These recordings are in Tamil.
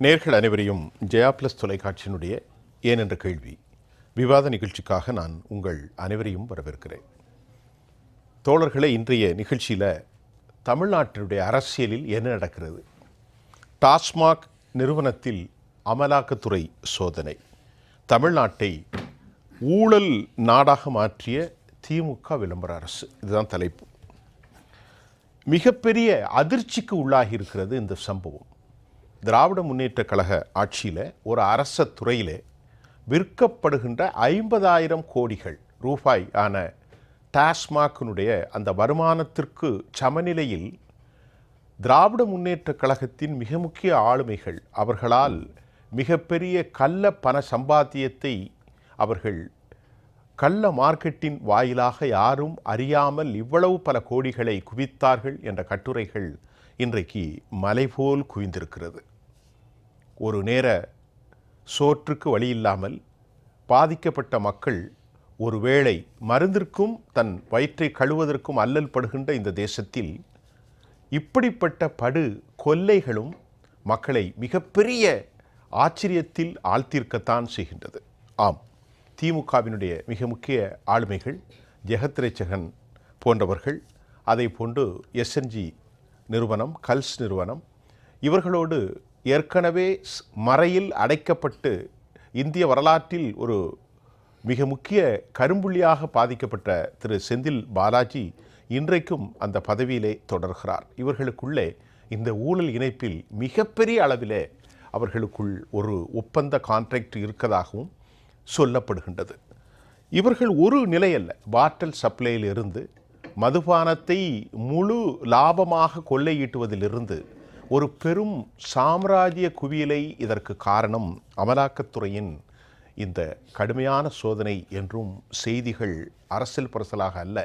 நேர்கள் அனைவரையும் ஜெயா பிளஸ் தொலைக்காட்சியினுடைய ஏனென்ற கேள்வி விவாத நிகழ்ச்சிக்காக நான் உங்கள் அனைவரையும் வரவேற்கிறேன். தோழர்களே, இன்றைய நிகழ்ச்சியில் தமிழ்நாட்டினுடைய அரசியலில் என்ன நடக்கிறது, டாஸ்மாக் நிறுவனத்தில் அமலாக்கத்துறை சோதனை, தமிழ்நாட்டை ஊழல் நாடாக மாற்றிய திமுக விளம்பர அரசு, இதுதான் தலைப்பு. மிகப்பெரிய அதிர்ச்சிக்கு உள்ளாகி இருக்கிறது இந்த சம்பவம். திராவிட முன்னேற்ற கழக ஆட்சியில் ஒரு அரச துறையில் விற்கப்படுகின்ற 50,000 கோடிகள் ரூபாய் ஆன டாஸ்மாகினுடைய அந்த வருமானத்திற்கு சமநிலையில் திராவிட முன்னேற்ற கழகத்தின் மிக முக்கிய ஆளுமைகள் அவர்களால் மிகப்பெரிய கள்ள பண சம்பாத்தியத்தை அவர்கள் கள்ள மார்க்கெட்டின் வாயிலாக யாரும் அறியாமல் இவ்வளவு பல கோடிகளை குவித்தார்கள் என்ற கட்டுரைகள் இன்றைக்கு மலைபோல் குவிந்திருக்கிறது. ஒரு நேர சோற்றுக்கு வழியில்லாமல் பாதிக்கப்பட்ட மக்கள் ஒருவேளை மருந்திற்கும் தன் வயிற்றை கழுவதற்கும் அல்லல் படுகின்ற இந்த தேசத்தில் இப்படிப்பட்ட படு கொல்லைகளும் மக்களை மிகப்பெரிய ஆச்சரியத்தில் ஆழ்த்தியிருக்கத்தான் செய்கின்றது. ஆம், திமுகவினுடைய மிக முக்கிய ஆளுமைகள் ஜெகத்ரட்சகன் போன்றவர்கள், அதை போன்று எஸ்என்ஜி நிறுவனம், கல்ஸ் நிறுவனம், இவர்களோடு ஏற்கனவே மறையில் அடைக்கப்பட்டு இந்திய வரலாற்றில் ஒரு மிக முக்கிய கரும்புள்ளியாக பாதிக்கப்பட்ட திரு செந்தில் பாலாஜி இன்றைக்கும் அந்த பதவியிலே தொடர்கிறார். இவர்களுக்குள்ளே இந்த ஊழல் இணைப்பில் மிகப்பெரிய அளவிலே அவர்களுக்குள் ஒரு ஒப்பந்த கான்ட்ராக்ட் இருக்கதாகவும் சொல்லப்படுகின்றது. இவர்கள் ஒரு நிலையல்ல, பாட்டில் சப்ளையில் இருந்து மதுபானத்தை முழு லாபமாக கொள்ளையீட்டுவதிலிருந்து ஒரு பெரும் சாம்ராஜ்ய குவியலை இதற்கு காரணம் அமலாக்கத்துறையின் இந்த கடுமையான சோதனை என்றும் செய்திகள் அரசியல் பரசலாக அல்ல,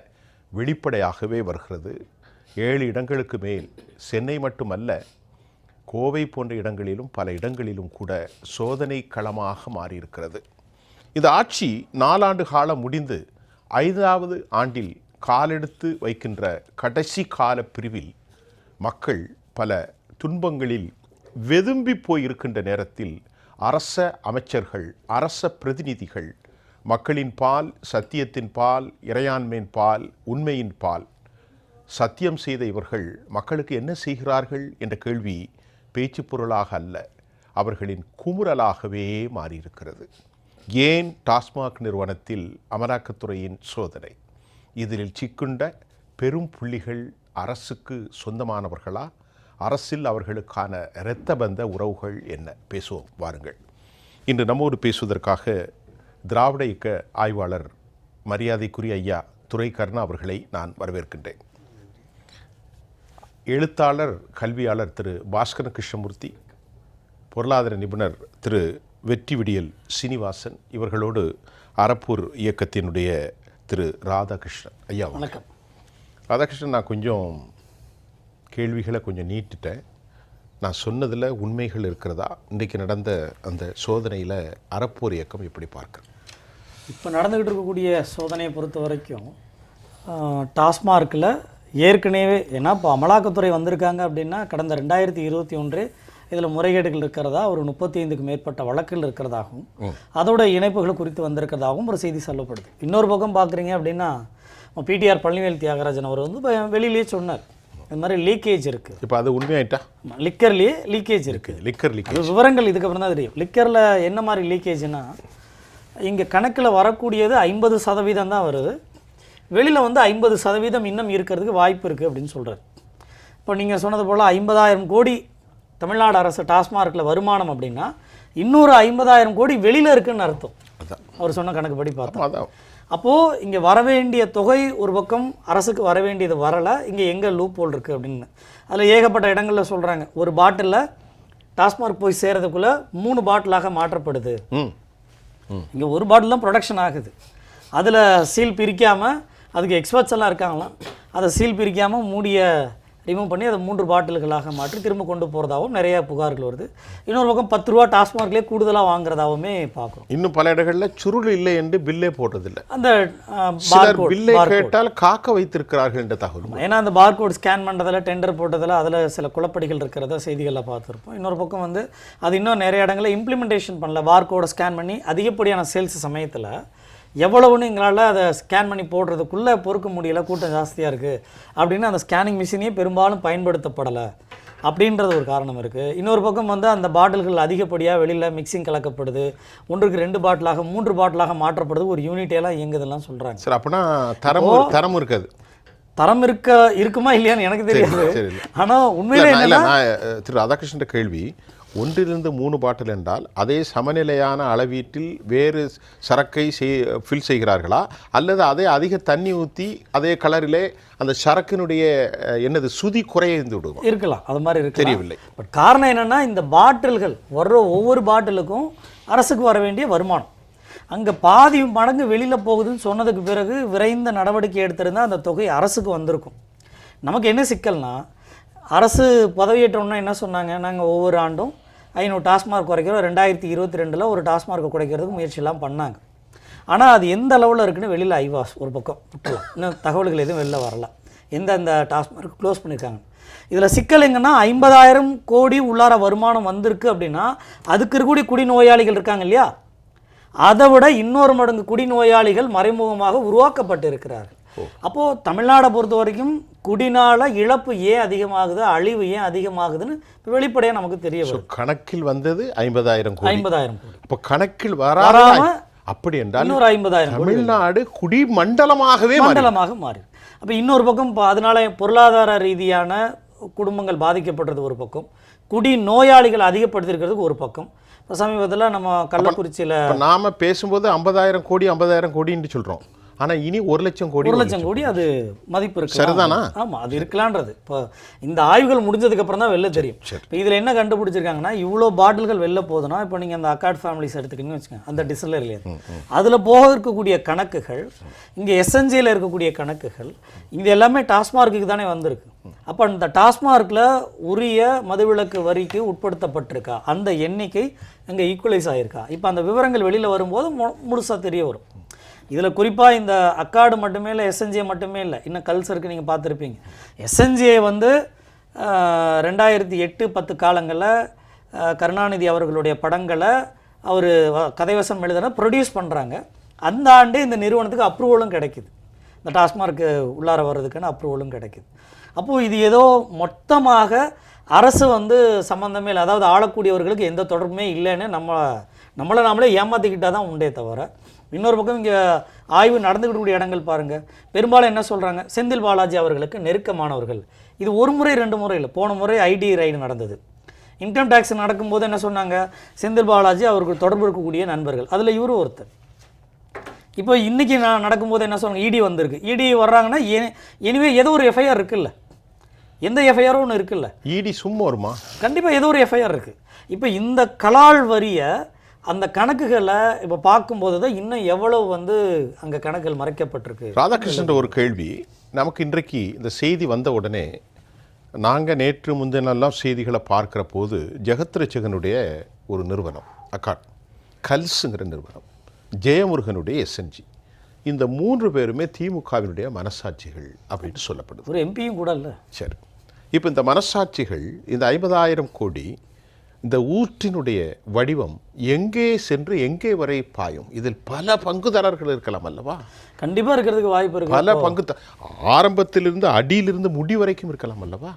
வெளிப்படையாகவே வருகிறது. 7 இடங்களுக்கு மேல், சென்னை மட்டுமல்ல, கோவை போன்ற இடங்களிலும் பல இடங்களிலும் கூட சோதனை களமாக மாறியிருக்கிறது. இந்த ஆட்சி 4 ஆண்டு காலம் முடிந்து 5வது ஆண்டில் காலெடுத்து வைக்கின்ற கடைசி கால பிரிவில் மக்கள் பல துன்பங்களில் வெதும்பி போயிருக்கின்ற நேரத்தில் அரச அமைச்சர்கள், அரச பிரதிநிதிகள் மக்களின் பால், சத்தியத்தின் பால், இறையாண்மையின் பால், உண்மையின் பால் சத்தியம் செய்த இவர்கள் மக்களுக்கு என்ன செய்கிறார்கள் என்ற கேள்வி பேச்சு பொருளாக அல்ல, அவர்களின் குமுறலாகவே மாறியிருக்கிறது. ஏன் டாஸ்மாக் நிறுவனத்தில் அமலாக்கத்துறையின் சோதனை? இதில் சிக்குண்ட பெரும் புள்ளிகள் அரசுக்கு சொந்தமானவர்களா? அரசில் அவர்களுக்கான இரத்த பந்த உறவுகள் என்ன? பேசுவோம் வாருங்கள். இன்று நம்மோடு பேசுவதற்காக திராவிட இயக்க ஆய்வாளர் மரியாதைக்குரிய ஐயா துரை கருணா அவர்களை நான் வரவேற்கின்றேன். எழுத்தாளர், கல்வியாளர் திரு பாஸ்கரன் கிருஷ்ணமூர்த்தி, பொருளாதார நிபுணர் திரு வெற்றி விடியல் சீனிவாசன், இவர்களோடு அறப்பூர் இயக்கத்தினுடைய திரு ராதாகிருஷ்ணன். ஐயா வணக்கம். ராதாகிருஷ்ணன், நான் கொஞ்சம் கேள்விகளை கொஞ்சம் நீட்டுட்டேன். நான் சொன்னதில் உண்மைகள் இருக்கிறதா? இன்றைக்கு நடந்த அந்த சோதனையில் அறப்போர் இயக்கம் எப்படி பார்க்குறேன்? இப்போ நடந்துக்கிட்டு இருக்கக்கூடிய சோதனையை பொறுத்த வரைக்கும் டாஸ்மார்க்கில் ஏற்கனவே, ஏன்னா இப்போ அமலாக்கத்துறை வந்திருக்காங்க அப்படின்னா கடந்த 2021 இதில் முறைகேடுகள் இருக்கிறதா, ஒரு 35க்கு மேற்பட்ட வழக்குகள் இருக்கிறதாகவும் அதோட இணைப்புகள் குறித்து வந்திருக்கிறதாகவும் ஒரு செய்தி சொல்லப்படுது. இன்னொரு பக்கம் பார்க்குறீங்க அப்படின்னா பிடிஆர் பழனிவேல் தியாகராஜன் அவர் வந்து வெளியிலேயே சொன்னார், இந்த மாதிரி லீக்கேஜ் இருக்குது. இப்போ அது உண்மையாயிட்டா? லிக்கர்லேயே லீக்கேஜ் இருக்குது. லிக்கர் விவரங்கள் இதுக்கப்புறம் தான் தெரியும். லிக்கரில் என்ன மாதிரி லீக்கேஜ்னா, இங்கே கணக்கில் வரக்கூடியது 50% தான் வருது, வெளியில் வந்து 50% இன்னும் இருக்கிறதுக்கு வாய்ப்பு இருக்குது அப்படின்னு சொல்கிறார். இப்போ நீங்கள் சொன்னது போல் 50,000 கோடி தமிழ்நாடு அரசு டாஸ்மார்க்கில் வருமானம் அப்படின்னா இன்னொரு 50,000 கோடி வெளியில் இருக்குதுன்னு அர்த்தம். அவர் சொன்ன கணக்குப்படி பார்த்தோம். அப்போது இங்கே வரவேண்டிய தொகை ஒரு பக்கம் அரசுக்கு வரவேண்டியது வரலை, இங்கே எங்கே லூப் ஹோல் இருக்குது அப்படின்னு. அதில் ஏகப்பட்ட இடங்களில் சொல்கிறாங்க, ஒரு பாட்டிலில் டாஸ்மார்க் போய் சேரதுக்குள்ளே 3 பாட்டிலாக மாற்றப்படுது. இங்கே ஒரு பாட்டில் தான் ப்ரொடக்ஷன் ஆகுது, அதில் சீல் பிரிக்காமல், அதுக்கு எக்ஸ்பர்ட்ஸ் எல்லாம் இருக்காங்களாம், அதை சீல் பிரிக்காமல் மூடிய ரிமூவ் பண்ணி அதை 3 பாட்டில்களாக மாற்றி திரும்ப கொண்டு போகிறதாகவும் நிறைய புகார்கள் வருது. இன்னொரு பக்கம் 10 ரூபா டாஸ்மார்க்லேயே கூடுதலாக வாங்குறதாகவுமே பார்க்குறோம். இன்னும் பல இடங்களில் சுருள் இல்லை என்று பில்லே போட்டதில்லை. அந்த சிலர் பில்லை கேட்டால் காக்க வைத்திருக்கிறார்கள் என்ற தகவல். ஏன்னா அந்த பார்கோட் ஸ்கேன் பண்ணுறதில் டெண்டர் போட்டதில் அதில் சில குழப்படிகள் இருக்கிறத செய்திகளில் பார்த்துருப்போம். இன்னொரு பக்கம் வந்து அது இன்னும் நிறைய இடங்களில் இம்ப்ளிமெண்டேஷன் பண்ணல. பார்கோடை ஸ்கேன் பண்ணி அதிகப்படியான சேல்ஸ் சமயத்தில் எவ்வளவுன்னு எங்களால் அதை ஸ்கேன் பண்ணி போடுறதுக்குள்ளே பொறுக்க முடியல, கூட்டம் ஜாஸ்தியாக இருக்குது அப்படின்னு அந்த ஸ்கேனிங் மிஷினே பெரும்பாலும் பயன்படுத்தப்படலை அப்படின்றது ஒரு காரணம் இருக்குது. இன்னொரு பக்கம் வந்து அந்த பாட்டில்கள் அதிகப்படியாக வெளியில் மிக்சிங் கலக்கப்படுது, 1க்கு 2 பாட்டிலாக 3 பாட்டிலாக மாற்றப்படுது, ஒரு யூனிட்டெல்லாம் இயங்குதெல்லாம் சொல்கிறாங்க. சரி, அப்படின்னா தரம் இருக்காது. தரம் இருக்குமா இல்லையான்னு எனக்கு தெரியாது. ஆனால் உண்மையிலே திரு ராதாகிருஷ்ணன் கேள்வி, 1லிருந்து 3 பாட்டில் என்றால் அதே சமநிலையான அளவீட்டில் வேறு சரக்கை ஃபில் செய்கிறார்களா, அல்லது அதே அதிக தண்ணி ஊற்றி அதே கலரிலே அந்த சரக்கினுடைய என்னது சுதி குறைந்து விடுவோம்? இருக்கலாம், அது மாதிரி இருக்கு, தெரியவில்லை. பட் காரணம் என்னென்னா இந்த பாட்டில்கள் வர்ற ஒவ்வொரு பாட்டிலுக்கும் அரசுக்கு வர வேண்டிய வருமானம் அங்கே பாதி மடங்கு வெளியில் போகுதுன்னு சொன்னதுக்கு பிறகு விரைந்த நடவடிக்கை எடுத்திருந்தால் அந்த தொகை அரசுக்கு வந்திருக்கும். நமக்கு என்ன சிக்கல்னா, அரசு பதவியேற்றோன்னா என்ன சொன்னாங்க, நாங்கள் ஒவ்வொரு ஆண்டும் 500 டாஸ்மார்க் குறைக்கிறோம், 2022 ஒரு டாஸ்மார்க்கை குறைக்கிறதுக்கு முயற்சியெல்லாம் பண்ணாங்க. ஆனால் அது எந்த அளவில் இருக்குன்னு வெளியில் ஐவாஸ் ஒரு பக்கம் விட்டலாம், இன்னும் தகவல்கள் எதுவும் வெளில வரல எந்தெந்த டாஸ்மார்க் க்ளோஸ் பண்ணியிருக்காங்க. இதில் சிக்கல் எங்கன்னா 50,000 கோடி உள்ளார வருமானம் வந்திருக்கு அப்படின்னா அதுக்கு இருக்கக்கூடிய குடிநோயாளிகள் இருக்காங்க இல்லையா, அதை விட இன்னொரு மடங்கு குடிநோயாளிகள் மறைமுகமாக உருவாக்கப்பட்டு இருக்கிறார்கள். அப்போது தமிழ்நாடை பொறுத்த வரைக்கும் குடினால இழப்பு ஏன் அதிகமாகுது, அழிவு ஏன் அதிகமாகுதுன்னு வெளிப்படையாக நமக்கு தெரிய வரும். கணக்கில் வந்தது 50,000 கோடி. 50,000 கோடி. இப்போ கணக்கில் வராம அப்படி என்றால் இன்னொரு 50,000 கோடி தமிழ்நாடு குடி மண்டலமாக மாறி. அப்போ இன்னொரு பக்கம் அதனால பொருளாதார ரீதியான குடும்பங்கள் பாதிக்கப்படுறது ஒரு பக்கம், குடி நோயாளிகள் அதிகப்படுத்திருக்கிறதுக்கு ஒரு பக்கம். இப்போ சமீபத்தில் நம்ம கள்ளக்குறிச்சியில் நாம பேசும்போது 50,000 கோடி 50,000 கோடின்னு சொல்கிறோம். ஆனால் இனி 1,00,000 கோடி 1,00,000 கோடி அது மதிப்பு இருக்கு. சரிதானா? ஆமாம், அது இருக்கலான்றது இப்போ இந்த ஆய்வுகள் முடிஞ்சதுக்கப்புறம் தான் வெளில தெரியும். இப்போ இதில் என்ன கண்டுபிடிச்சிருக்காங்கன்னா, இவ்வளோ பாட்டில்கள் வெளில போகுதுன்னா, இப்போ நீங்கள் அந்த அக்கார்ட் ஃபேமிலிஸ் எடுத்துக்கிட்டீங்கன்னு வச்சுக்கோங்க, அந்த டிஸ்டிலரியில் அதில் போக இருக்கக்கூடிய கணக்குகள், இங்கே எஸ்என்ஜியில் இருக்கக்கூடிய கணக்குகள், இது எல்லாமே டாஸ்மார்க்குக்கு தானே வந்திருக்கு. அப்போ அந்த டாஸ்மார்க்கில் உரிய மதுவிலக்கு வரிக்கு உட்படுத்தப்பட்டிருக்கா, அந்த எண்ணிக்கை அங்கே ஈக்குவலைஸ் ஆகிருக்கா, இப்போ அந்த விவரங்கள் வெளியில் வரும்போது முழுசாக தெரிய வரும். இதில் குறிப்பாக இந்த அக்கார்டு மட்டுமே இல்லை, எஸ்என்ஜிஏ மட்டுமே இல்லை, இன்னும் கல்சருக்கு நீங்கள் பார்த்துருப்பீங்க. எஸ்என்ஜிஏ வந்து 2008-10 காலங்களில் கருணாநிதி அவர்களுடைய படங்களை அவர் கதைவசம் எழுதுனா ப்ரொடியூஸ் பண்ணுறாங்க. அந்த ஆண்டே இந்த நிறுவனத்துக்கு அப்ரூவலும் கிடைக்குது, இந்த டாஸ்மார்க்கு உள்ளார வர்றதுக்கான அப்ரூவலும் கிடைக்குது. அப்போது இது ஏதோ மொத்தமாக அரசு வந்து சம்மந்தமே இல்லை, அதாவது ஆளக்கூடியவர்களுக்கு எந்த தொடர்புமே இல்லைன்னு நம்மளை நாமளே ஏமாற்றிக்கிட்டால் தான் உண்டே தவிர. இன்னொரு பக்கம் இங்கே ஆய்வு நடந்துக்கிட்டக்கூடிய இடங்கள் பாருங்கள், பெரும்பாலும் என்ன சொல்கிறாங்க, செந்தில் பாலாஜி அவர்களுக்கு நெருக்கமானவர்கள். இது ஒரு முறை 2 முறை இல்லை, போன முறை ஐடி ரைடு நடந்தது, இன்கம் டேக்ஸ் நடக்கும்போது என்ன சொன்னாங்க, செந்தில் பாலாஜி அவர்கள் தொடர்பு இருக்கக்கூடிய நண்பர்கள், அதில் இவரும் ஒருத்தர். இப்போ இன்றைக்கி நடக்கும்போது என்ன சொல்லுவாங்க, இடி வந்திருக்கு, இடி வர்றாங்கன்னா எனிவே ஏதோ ஒரு எஃப்ஐஆர் இருக்குல்ல, எந்த எஃப்ஐஆரும் ஒன்று இருக்குல்ல, இடி சும்மா வருமா, கண்டிப்பாக ஏதோ ஒரு எஃப்ஐஆர் இருக்குது. இப்போ இந்த கலால் வரியை அந்த கணக்குகளை இப்போ பார்க்கும்போது தான் இன்னும் எவ்வளவு வந்து அங்கே கணக்குகள் மறைக்கப்பட்டிருக்கு. ராதாகிருஷ்ணன் ஒரு கேள்வி, நமக்கு இன்றைக்கு இந்த செய்தி வந்த உடனே நாங்கள் நேற்று முந்தினெல்லாம் செய்திகளை பார்க்குற போது ஜெகத்ரட்சகனுடைய ஒரு நிறுவனம் அக்கார்ட், கல்ஸுங்கிற நிறுவனம், ஜெயமுருகனுடைய எஸ்என்ஜி, இந்த 3 பேருமே திமுகவினுடைய மனசாட்சிகள் அப்படின்னு சொல்லப்படுது. ஒரு எம்பியும் கூட இல்லை. சரி, இப்போ இந்த மனசாட்சிகள் இந்த 50,000 கோடி இந்த ஊற்றினுடைய வடிவம் எங்கே சென்று எங்கே வரை பாயும்? இதில் பல பங்குதாரர்கள் இருக்கலாம் அல்லவா? கண்டிப்பாக இருக்கிறதுக்கு வாய்ப்பு இருக்கு. பல ஆரம்பத்திலிருந்து அடியிலிருந்து முடி வரைக்கும் இருக்கலாம் அல்லவா?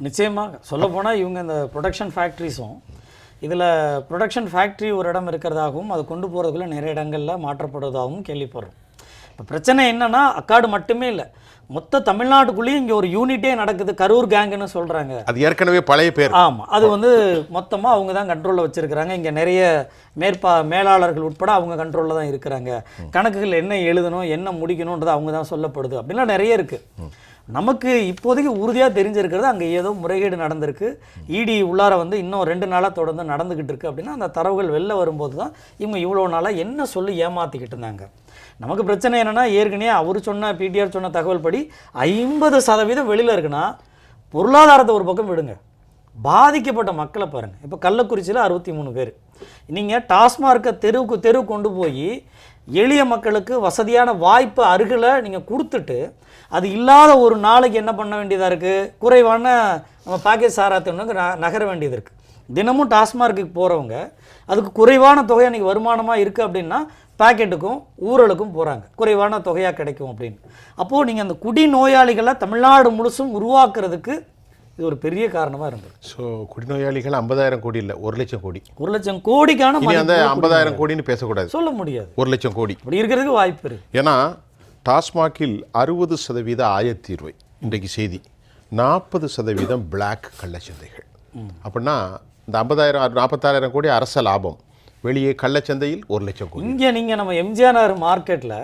நிச்சயமாக சொல்லப்போனால் இவங்க இந்த ப்ரொடக்ஷன் ஃபேக்ட்ரிஸும், இதில் ப்ரொடக்ஷன் ஃபேக்ட்ரி ஒரு இடம் இருக்கிறதாகவும் அது கொண்டு போகிறதுக்குள்ள நிறைய இடங்களில் மாற்றப்படுவதாகவும் கேள்விப்படுறோம். இப்போ பிரச்சனை என்னென்னா, அக்கார்டு மட்டுமே இல்லை, மொத்த தமிழ்நாட்டுக்குள்ளேயும் இங்கே ஒரு யூனிட்டே நடக்குது, கரூர் கேங்குன்னு சொல்கிறாங்க. அது ஏற்கனவே பழைய பேர். ஆமாம், அது வந்து மொத்தமாக அவங்க தான் கண்ட்ரோலில் வச்சுருக்கிறாங்க. இங்கே நிறைய மேலாளர்கள் உட்பட அவங்க கண்ட்ரோலில் தான் இருக்கிறாங்க. கணக்குகள் என்ன எழுதணும் என்ன முடிக்கணுன்றது அவங்க தான் சொல்லப்படுது அப்படின்லாம் நிறைய இருக்குது. நமக்கு இப்போதைக்கு உறுதியாக தெரிஞ்சிருக்கிறது அங்கே ஏதோ முறைகேடு நடந்திருக்கு, இடி உள்ளார வந்து இன்னும் 2 நாளாக தொடர்ந்து நடந்துக்கிட்டு இருக்குது அப்படின்னா அந்த தரவுகள் வெளில வரும்போது தான் இவங்க இவ்வளோ நாளாக என்ன சொல்லி ஏமாற்றிக்கிட்டு இருந்தாங்க. நமக்கு பிரச்சனை என்னென்னா, ஏற்கனவே அவர் சொன்ன பிடிஆர் சொன்ன தகவல் படி 50% வெளியில் இருக்குன்னா பொருளாதாரத்தை ஒரு பக்கம் விடுங்க, பாதிக்கப்பட்ட மக்களை பாருங்கள். இப்போ கள்ளக்குறிச்சியில் 63 பேர். நீங்கள் டாஸ்மார்க்கை தெரு கொண்டு போய் எளிய மக்களுக்கு வசதியான வாய்ப்பு அருகில் நீங்கள் கொடுத்துட்டு அது இல்லாத ஒரு நாளைக்கு என்ன பண்ண வேண்டியதாக இருக்குது? குறைவான நம்ம பேக்கேஜ் சாராத்தனுக்கு நகர வேண்டியது இருக்குது. தினமும் டாஸ்மார்க்குக்கு போகிறவங்க அதுக்கு குறைவான தொகை அன்றைக்கி வருமானமாக இருக்குது அப்படின்னா பாக்கெட்டுக்கும் ஊழலுக்கும் போகிறாங்க, குறைவான தொகையாக கிடைக்கும் அப்படின்னு. அப்போது நீங்கள் அந்த குடி நோயாளிகளை தமிழ்நாடு முழுசும் உருவாக்குறதுக்கு இது ஒரு பெரிய காரணமாக இருந்தது. ஸோ குடிநோயாளிகள் 50,000 கோடி இல்லை, 1,00,000 கோடி. 1,00,000 கோடிக்கான அந்த 50,000 கோடின்னு பேசக்கூடாது, சொல்ல முடியாது. 1,00,000 கோடி அப்படி இருக்கிறதுக்கு வாய்ப்பு இருக்குது. ஏன்னா டாஸ்மாகில் 60% ஆயத்தீர்வை இன்றைக்கு செய்தி, 40% பிளாக் கள்ளச்சந்தைகள். அப்படின்னா இந்த 46,000 கோடி அரச லாபம், வெளியே கள்ளச்சந்தையில் 1,00,000 கோடி. இங்கே நீங்கள் நம்ம எம்ஜிஆர் நகர் மார்க்கெட்டில்,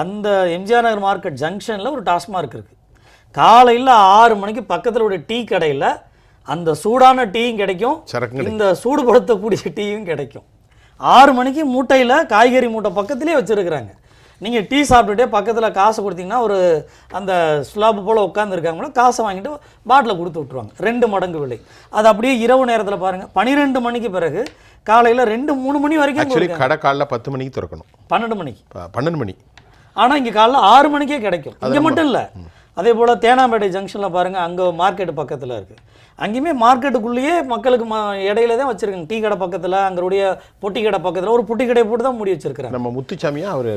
அந்த எம்ஜிஆர் நகர் மார்க்கெட் ஜங்ஷனில் ஒரு டாஸ்மார்க் இருக்குது. காலையில் 6 மணிக்கு பக்கத்தில் உள்ள டீ கடையில் அந்த சூடான டீயும் கிடைக்கும், இந்த சூடுபடுத்தக்கூடிய டீயும் கிடைக்கும். 6 மணிக்கு மூட்டையில் காய்கறி மூட்டை பக்கத்துலேயே வச்சுருக்குறாங்க. நீங்கள் டீ சாப்பிட்டுட்டே பக்கத்தில் காசு கொடுத்தீங்கன்னா ஒரு அந்த ஸ்லாப் போல் உட்காந்துருக்காங்களோ காசை வாங்கிட்டு பாட்டில் கொடுத்து விட்ருவாங்க, 2 மடங்கு விலை. அது அப்படியே இரவு நேரத்தில் பாருங்கள், 12 மணிக்கு பிறகு காலையில் 2-3 மணி வரைக்கும் கடை காலைல 10 மணிக்கு திறக்கணும், 12 மணி. ஆனால் இங்கே காலைல 6 மணிக்கே கிடைக்கும். இங்கே மட்டும் இல்லை, அதே போல் தேனாம்பேட்டை ஜங்ஷனில் பாருங்கள், அங்கே மார்க்கெட்டு பக்கத்தில் இருக்குது. அங்கேயுமே மார்க்கெட்டுக்குள்ளேயே மக்களுக்கு இடையில தான் வச்சுருக்காங்க. டீ கடை பக்கத்தில், அங்களுடைய பொட்டி கடை பக்கத்தில் ஒரு பொட்டி கடையை போட்டு தான் மூடி வச்சுருக்காங்க. நம்ம முத்துச்சாமியா அவர்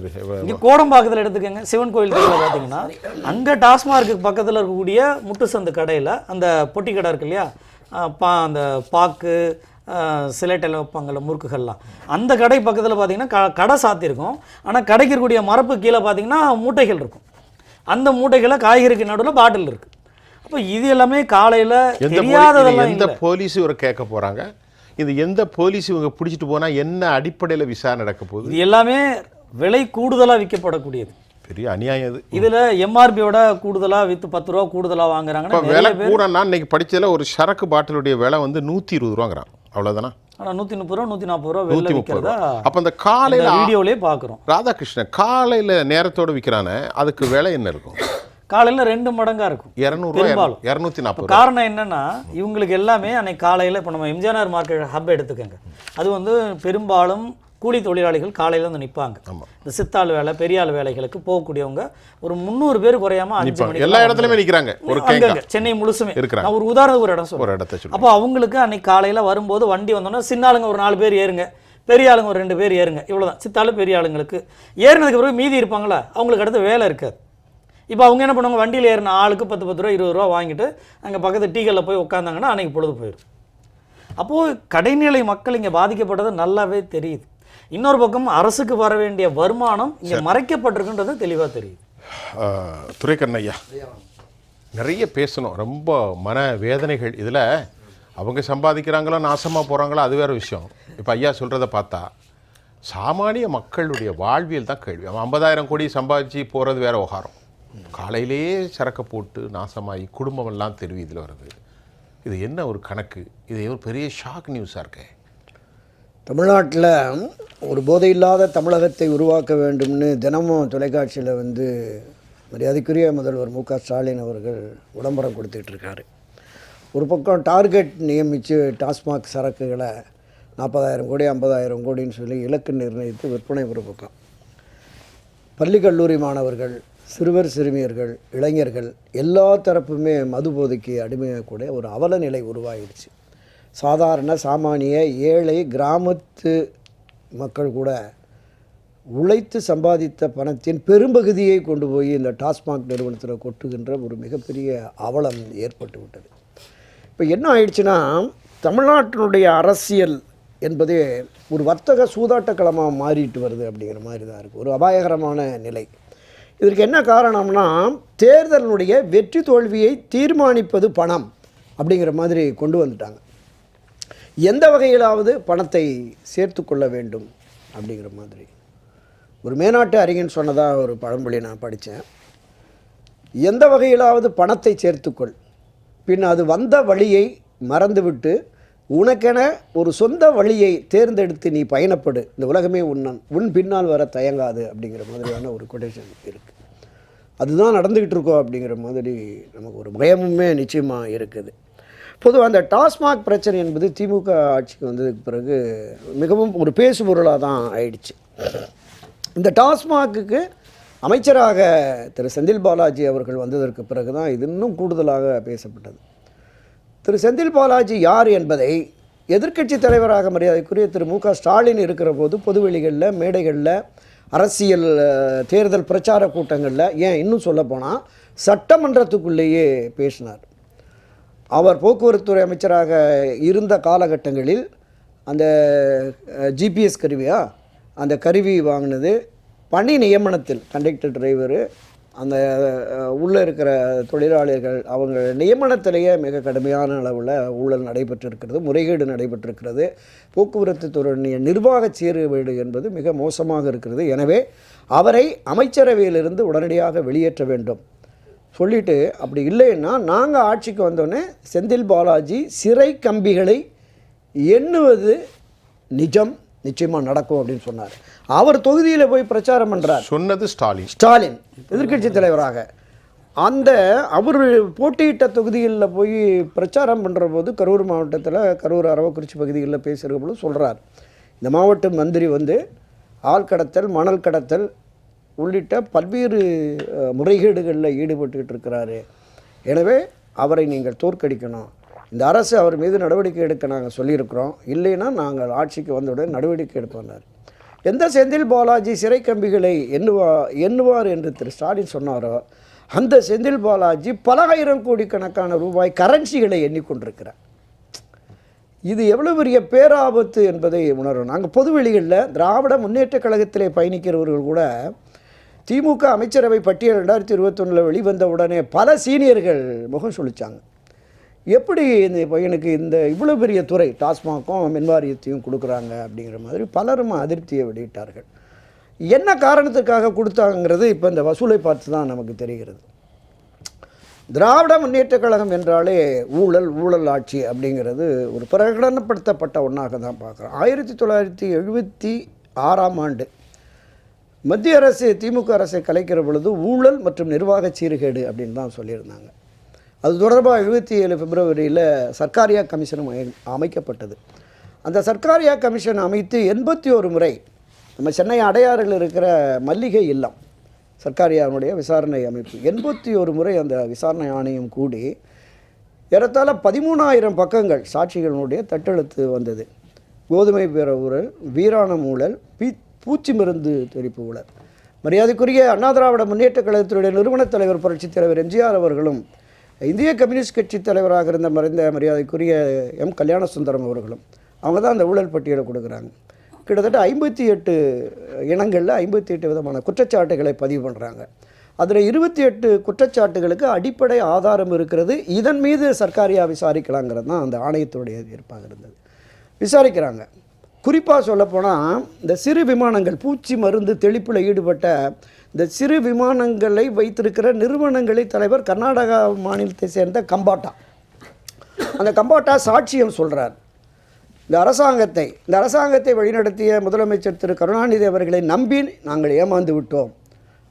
இங்கே கோடம்பாக்கத்தில் எடுத்துக்கோங்க, சிவன் கோயில் கடையில் பார்த்தீங்கன்னா அங்கே டாஸ்மார்க்கு பக்கத்தில் இருக்கக்கூடிய முட்டுசந்து கடையில் அந்த பொட்டி கடை இருக்கு இல்லையா, அந்த பாக்கு சிலைட்டெல்லாம் வைப்பாங்கள்ல முறுக்குகள்லாம், அந்த கடை பக்கத்தில் பார்த்தீங்கன்னா கடை சாத்தியிருக்கும். ஆனால் கடைக்கு இருக்கக்கூடிய மரப்பு கீழே பார்த்தீங்கன்னா மூட்டைகள் இருக்கும். அந்த மூட்டைகளை காய்கறிக்கு நடுவில் பாட்டில் இருக்குது. அப்போ இது எல்லாமே காலையில் தெரியாததெல்லாம். எந்த போலீஸ் இவரை கேட்க போகிறாங்க, இது எந்த போலீஸ் இவங்க பிடிச்சிட்டு போனால் என்ன அடிப்படையில் விசாரணை நடக்க போகுது? இது எல்லாமே விலை கூடுதலாக விற்கப்படுக்கூடியது, பெரிய அநியாயம் இது. இதில் எம்ஆர்பியோட கூடுதலாக விற்று 10 ரூபா கூடுதலாக வாங்குறாங்கன்னா விலை கூடனா இன்னைக்கு படித்ததில் ஒரு சரக்கு பாட்டிலுடைய விலை வந்து 120 ரூபாங்கிறான், அவ்வளோதானா? ஆனால் 130 ரூபா 140 ரூபா வெளில விற்கிறதா அப்போ அந்த காலையில் வீடியோவிலே பார்க்குறோம். ராதாகிருஷ்ணன் காலையில் நேரத்தோடு விற்கிறானே, அதுக்கு விலை என்ன இருக்கும்? காலையில் 2 மடங்காக இருக்கும், 200, 240. காரணம் என்னன்னா இவங்களுக்கு எல்லாமே அன்னைக்கு காலையில், இப்போ நம்ம எம்ஜிஆர் மார்க்கெட் ஹப் எடுத்துக்கோங்க, அது வந்து பெரும்பாலும் கூலி தொழிலாளிகள் காலையில் வந்து நிற்பாங்க. இந்த சித்தாள் வேலை பெரியாள் வேலைகளுக்கு போகக்கூடியவங்க ஒரு 300 பேர் குறையாம 5 மணிக்கு எல்லா இடத்துலையுமே நிற்கிறாங்க. சென்னை முழுசுமே நான் ஒரு உதாரணத்துக்கு ஒரு இடம் சொல்றேன். அப்போ அவங்களுக்கு அன்னைக்கு காலையில் வரும்போது வண்டி வந்தோன்னா சின்ன ஆளுங்க ஒரு 4 பேர் ஏறுங்க, பெரிய ஆளுங்க ஒரு 2 பேர் ஏறுங்க, இவ்வளோதான். சித்தாள் பெரிய ஆளுங்களுக்கு ஏறினதுக்கு பிறகு மீதி இருப்பாங்களா, அவங்களுக்கு அடுத்த வேலை இருக்காது. இப்போ அவங்க என்ன பண்ணுவாங்க, வண்டியில் ஏறின ஆளுக்கு 10 ரூபா 20 ரூபா வாங்கிட்டு அங்கே பக்கத்து டீகளில் போய் உட்காந்தாங்கன்னா அன்றைக்கி பொழுது போயிடும். அப்போது கடைநிலை மக்கள் இங்கே பாதிக்கப்பட்டது நல்லாவே தெரியுது. இன்னொரு பக்கம் அரசுக்கு வர வேண்டிய வருமானம் இங்கே மறைக்கப்பட்டிருக்குன்றது தெளிவாக தெரியுது. துரைக்கண்ணையா நிறைய பேசணும், ரொம்ப மன வேதனைகள். இதில் அவங்க சம்பாதிக்கிறாங்களோ நாசமாக போகிறாங்களோ அது வேறு விஷயம். இப்போ ஐயா சொல்கிறத பார்த்தா சாமானிய மக்களுடைய வாழ்வியல் தான் கேள்வி. அவன் 50,000 கோடி சம்பாதிச்சு போகிறது வேறு விவகாரம், காலையிலேயே சரக்கு போட்டு நாசமாகி குடும்பமெல்லாம் தெருவி இதில் வருது. இது என்ன ஒரு கணக்கு? இது ஒரு பெரிய ஷாக் நியூஸாக இருக்கே. தமிழ்நாட்டில் ஒரு போதையில்லாத தமிழகத்தை உருவாக்க வேண்டும்னு தினமும் தொலைக்காட்சியில் வந்து மரியாதைக்குரிய முதல்வர் மு க ஸ்டாலின் அவர்கள் விளம்பரம் கொடுத்துட்ருக்காரு. ஒரு பக்கம் டார்கெட் நியமித்து டாஸ்மாக் சரக்குகளை 40,000 கோடி 50,000 கோடின்னு சொல்லி இலக்கு நிர்ணயித்து விற்பனை. ஒரு பக்கம் பள்ளி கல்லூரி மாணவர்கள், சிறுவர் சிறுமியர்கள், இளைஞர்கள் எல்லா தரப்புமே மது போதைக்கு அடிமையாகக்கூடிய ஒரு அவல நிலை உருவாகிடுச்சு. சாதாரண சாமானிய ஏழை கிராமத்து மக்கள் கூட உழைத்து சம்பாதித்த பணத்தின் பெரும்பகுதியை கொண்டு போய் இந்த டாஸ்மாக் நிறுவனத்தில் கொட்டுகின்ற ஒரு மிகப்பெரிய அவலம் ஏற்பட்டு விட்டது. இப்போ என்ன ஆயிடுச்சுன்னா, தமிழ்நாட்டினுடைய அரசியல் என்பதே ஒரு வர்த்தக சூதாட்டக்களமாக மாறிட்டு வருது அப்படிங்கிற மாதிரி தான் இருக்குது. ஒரு அபாயகரமான நிலை. இதற்கு என்ன காரணம்னா, தேர்தலினுடைய வெற்றி தோல்வியை தீர்மானிப்பது பணம் அப்படிங்கிற மாதிரி கொண்டு வந்துட்டாங்க. எந்த வகையிலாவது பணத்தை சேர்த்து கொள்ள வேண்டும் அப்படிங்கிற மாதிரி ஒரு மேனாட்டு அறிஞன் சொன்னதாக ஒரு பழமொழி நான் படித்தேன். எந்த வகையிலாவது பணத்தை சேர்த்துக்கொள், பின் அது வந்த வழியை மறந்துவிட்டு உனக்கென ஒரு சொந்த வழியை தேர்ந்தெடுத்து நீ பயணப்படு, இந்த உலகமே உன் பின்னால் வர தயங்காது அப்படிங்கிற மாதிரியான ஒரு கொட்டேஷன் இருக்குது. அதுதான் நடந்துக்கிட்டு இருக்கோம் அப்படிங்கிற மாதிரி நமக்கு ஒரு பயமுமே நிச்சயமாக இருக்குது. பொதுவாக அந்த டாஸ்மாக் பிரச்சனை என்பது திமுக ஆட்சிக்கு வந்ததுக்கு பிறகு மிகவும் ஒரு பேசுபொருளாக தான் ஆயிடுச்சு. இந்த டாஸ்மாக்கு அமைச்சராக திரு செந்தில் பாலாஜி அவர்கள் வந்ததற்கு பிறகு தான் இது இன்னும் கூடுதலாக பேசப்பட்டது. திரு செந்தில் பாலாஜி யார் என்பதை எதிர்க்கட்சி தலைவராக மரியாதைக்குரிய திரு மு.க. ஸ்டாலின் இருக்கிற போது பொதுவெளிகளில், மேடைகளில், அரசியல் தேர்தல் பிரச்சார கூட்டங்களில், ஏன் இன்னும் சொல்லப்போனால் சட்டமன்றத்துக்குள்ளேயே பேசினார். அவர் போக்குவரத்துறை அமைச்சராக இருந்த காலகட்டங்களில் அந்த ஜிபிஎஸ் கருவியா அந்த கருவி வாங்கினது பணி நியமனத்தில் கண்டக்டர் டிரைவரு அந்த உள்ளே இருக்கிற தொழிலாளர்கள் அவங்க நியமனத்திலேயே மிக கடுமையான அளவில் ஊழல் நடைபெற்றிருக்கிறது, முறைகேடு நடைபெற்றிருக்கிறது. போக்குவரத்து துறையினுடைய நிர்வாக சீர்கேடு என்பது மிக மோசமாக இருக்கிறது. எனவே அவரை அமைச்சரவையிலிருந்து உடனடியாக வெளியேற்ற வேண்டும் சொல்லிட்டு, அப்படி இல்லைன்னா நாங்கள் ஆட்சிக்கு வந்தோடனே செந்தில் பாலாஜி சிறை கம்பிகளை எண்ணுவது நிச்சயமாக நடக்கும் அப்படின்னு சொன்னார். அவர் தொகுதியில் போய் பிரச்சாரம் பண்ணுறார். சொன்னது ஸ்டாலின் எதிர்க்கட்சி தலைவராக அந்த அவர் போட்டியிட்ட தொகுதிகளில் போய் பிரச்சாரம் பண்ணுற போது கரூர் மாவட்டத்தில் கரூர் அரவக்குறிச்சி பகுதிகளில் பேசுகிற போது சொல்கிறார், இந்த மாவட்ட மந்திரி வந்து ஆழ்கடத்தல், மணல் கடத்தல் உள்ளிட்ட பல்வேறு முறைகேடுகளில் ஈடுபட்டுக்கிட்டு இருக்கிறாரு. எனவே அவரை நீங்கள் தோற்கடிக்கணும். இந்த அரசு அவர் மீது நடவடிக்கை எடுக்க நாங்கள் சொல்லியிருக்கிறோம். இல்லைன்னா நாங்கள் ஆட்சிக்கு வந்தவுடன் நடவடிக்கை எடுப்போம்னார். எந்த செந்தில் பாலாஜி சிறை கம்பிகளை எண்ணுவார் என்று திரு ஸ்டாலின் சொன்னாரோ அந்த செந்தில் பாலாஜி பல ஆயிரம் கோடிக்கணக்கான ரூபாய் கரன்சிகளை எண்ணிக்கொண்டிருக்கிறார். இது எவ்வளோ பெரிய பேராபத்து என்பதை உணரும். நாங்கள் பொதுவெளிகளில் திராவிட முன்னேற்ற கழகத்திலே பயணிக்கிறவர்கள் கூட திமுக அமைச்சரவை பட்டியல் 2021 வெளிவந்த உடனே பல சீனியர்கள் முகம் சுழிச்சாங்க. எப்படி இந்த பையனுக்கு இந்த இவ்வளோ பெரிய துறை டாஸ்மாக்கும் மின்வாரியத்தையும் கொடுக்குறாங்க அப்படிங்கிற மாதிரி பலரும் அதிருப்தியை வெளியிட்டார்கள். என்ன காரணத்துக்காக கொடுத்தாங்கிறது இப்போ இந்த வசூலை பார்த்து தான் நமக்கு தெரிகிறது. திராவிட முன்னேற்ற கழகம் என்றாலே ஊழல் ஆட்சி அப்படிங்கிறது ஒரு பிரகடனப்படுத்தப்பட்ட ஒன்றாக தான் பார்க்குறோம். 1976ஆம் ஆண்டு மத்திய அரசு திமுக அரசை கலைக்கிற பொழுது ஊழல் மற்றும் நிர்வாக சீர்கேடு அப்படின்னு தான் சொல்லியிருந்தாங்க. அது தொடர்பாக 77 பிப்ரவரியில் சர்க்காரியா கமிஷனும் அமைக்கப்பட்டது. அந்த சர்க்காரியா கமிஷன் அமைத்து 81 முறை நம்ம சென்னை அடையாறில் இருக்கிற மல்லிகை இல்லம் சர்க்காரியாவுடைய விசாரணை அமைப்பு 81 முறை அந்த விசாரணை ஆணையம் கூடி ஏறத்தாழ 13,000 பக்கங்கள் சாட்சிகளுடைய தட்டெழுத்து வந்தது. கோதுமை பெற ஊழல், வீராணம் ஊழல், பூச்சி மருந்து தெளிப்பு ஊழல். மரியாதைக்குரிய அண்ணா திராவிட முன்னேற்ற கழகத்தினுடைய நிறுவனத் தலைவர் புரட்சித் தலைவர் எம்ஜிஆர் அவர்களும் இந்திய கம்யூனிஸ்ட் கட்சி தலைவராக இருந்த மறைந்த மரியாதைக்குரிய எம் கல்யாண சுந்தரம் அவர்களும் அவங்க தான் அந்த ஊழல் பட்டியலை கொடுக்குறாங்க. கிட்டத்தட்ட 58 இனங்களில் 58 விதமான குற்றச்சாட்டுகளை பதிவு பண்ணுறாங்க. அதில் 28 குற்றச்சாட்டுகளுக்கு அடிப்படை ஆதாரம் இருக்கிறது. இதன் மீது சர்க்காரியா விசாரிக்கலாங்கிறது தான் அந்த ஆணையத்துடைய ஏற்பாடு இருந்தது. விசாரிக்கிறாங்க. குறிப்பாக சொல்லப்போனால் இந்த சிறு விமானங்கள் பூச்சி மருந்து தெளிப்பில் ஈடுபட்ட இந்த சிறு விமானங்களை வைத்திருக்கிற நிறுவனங்களை தலைவர் கர்நாடகா மாநிலத்தை சேர்ந்த கம்பாட்டா. அந்த கம்பாட்டா சாட்சியம் சொல்கிறார். இந்த அரசாங்கத்தை வழிநடத்திய முதலமைச்சர் திரு கருணாநிதி அவர்களை நம்பி நாங்கள் ஏமாந்து விட்டோம்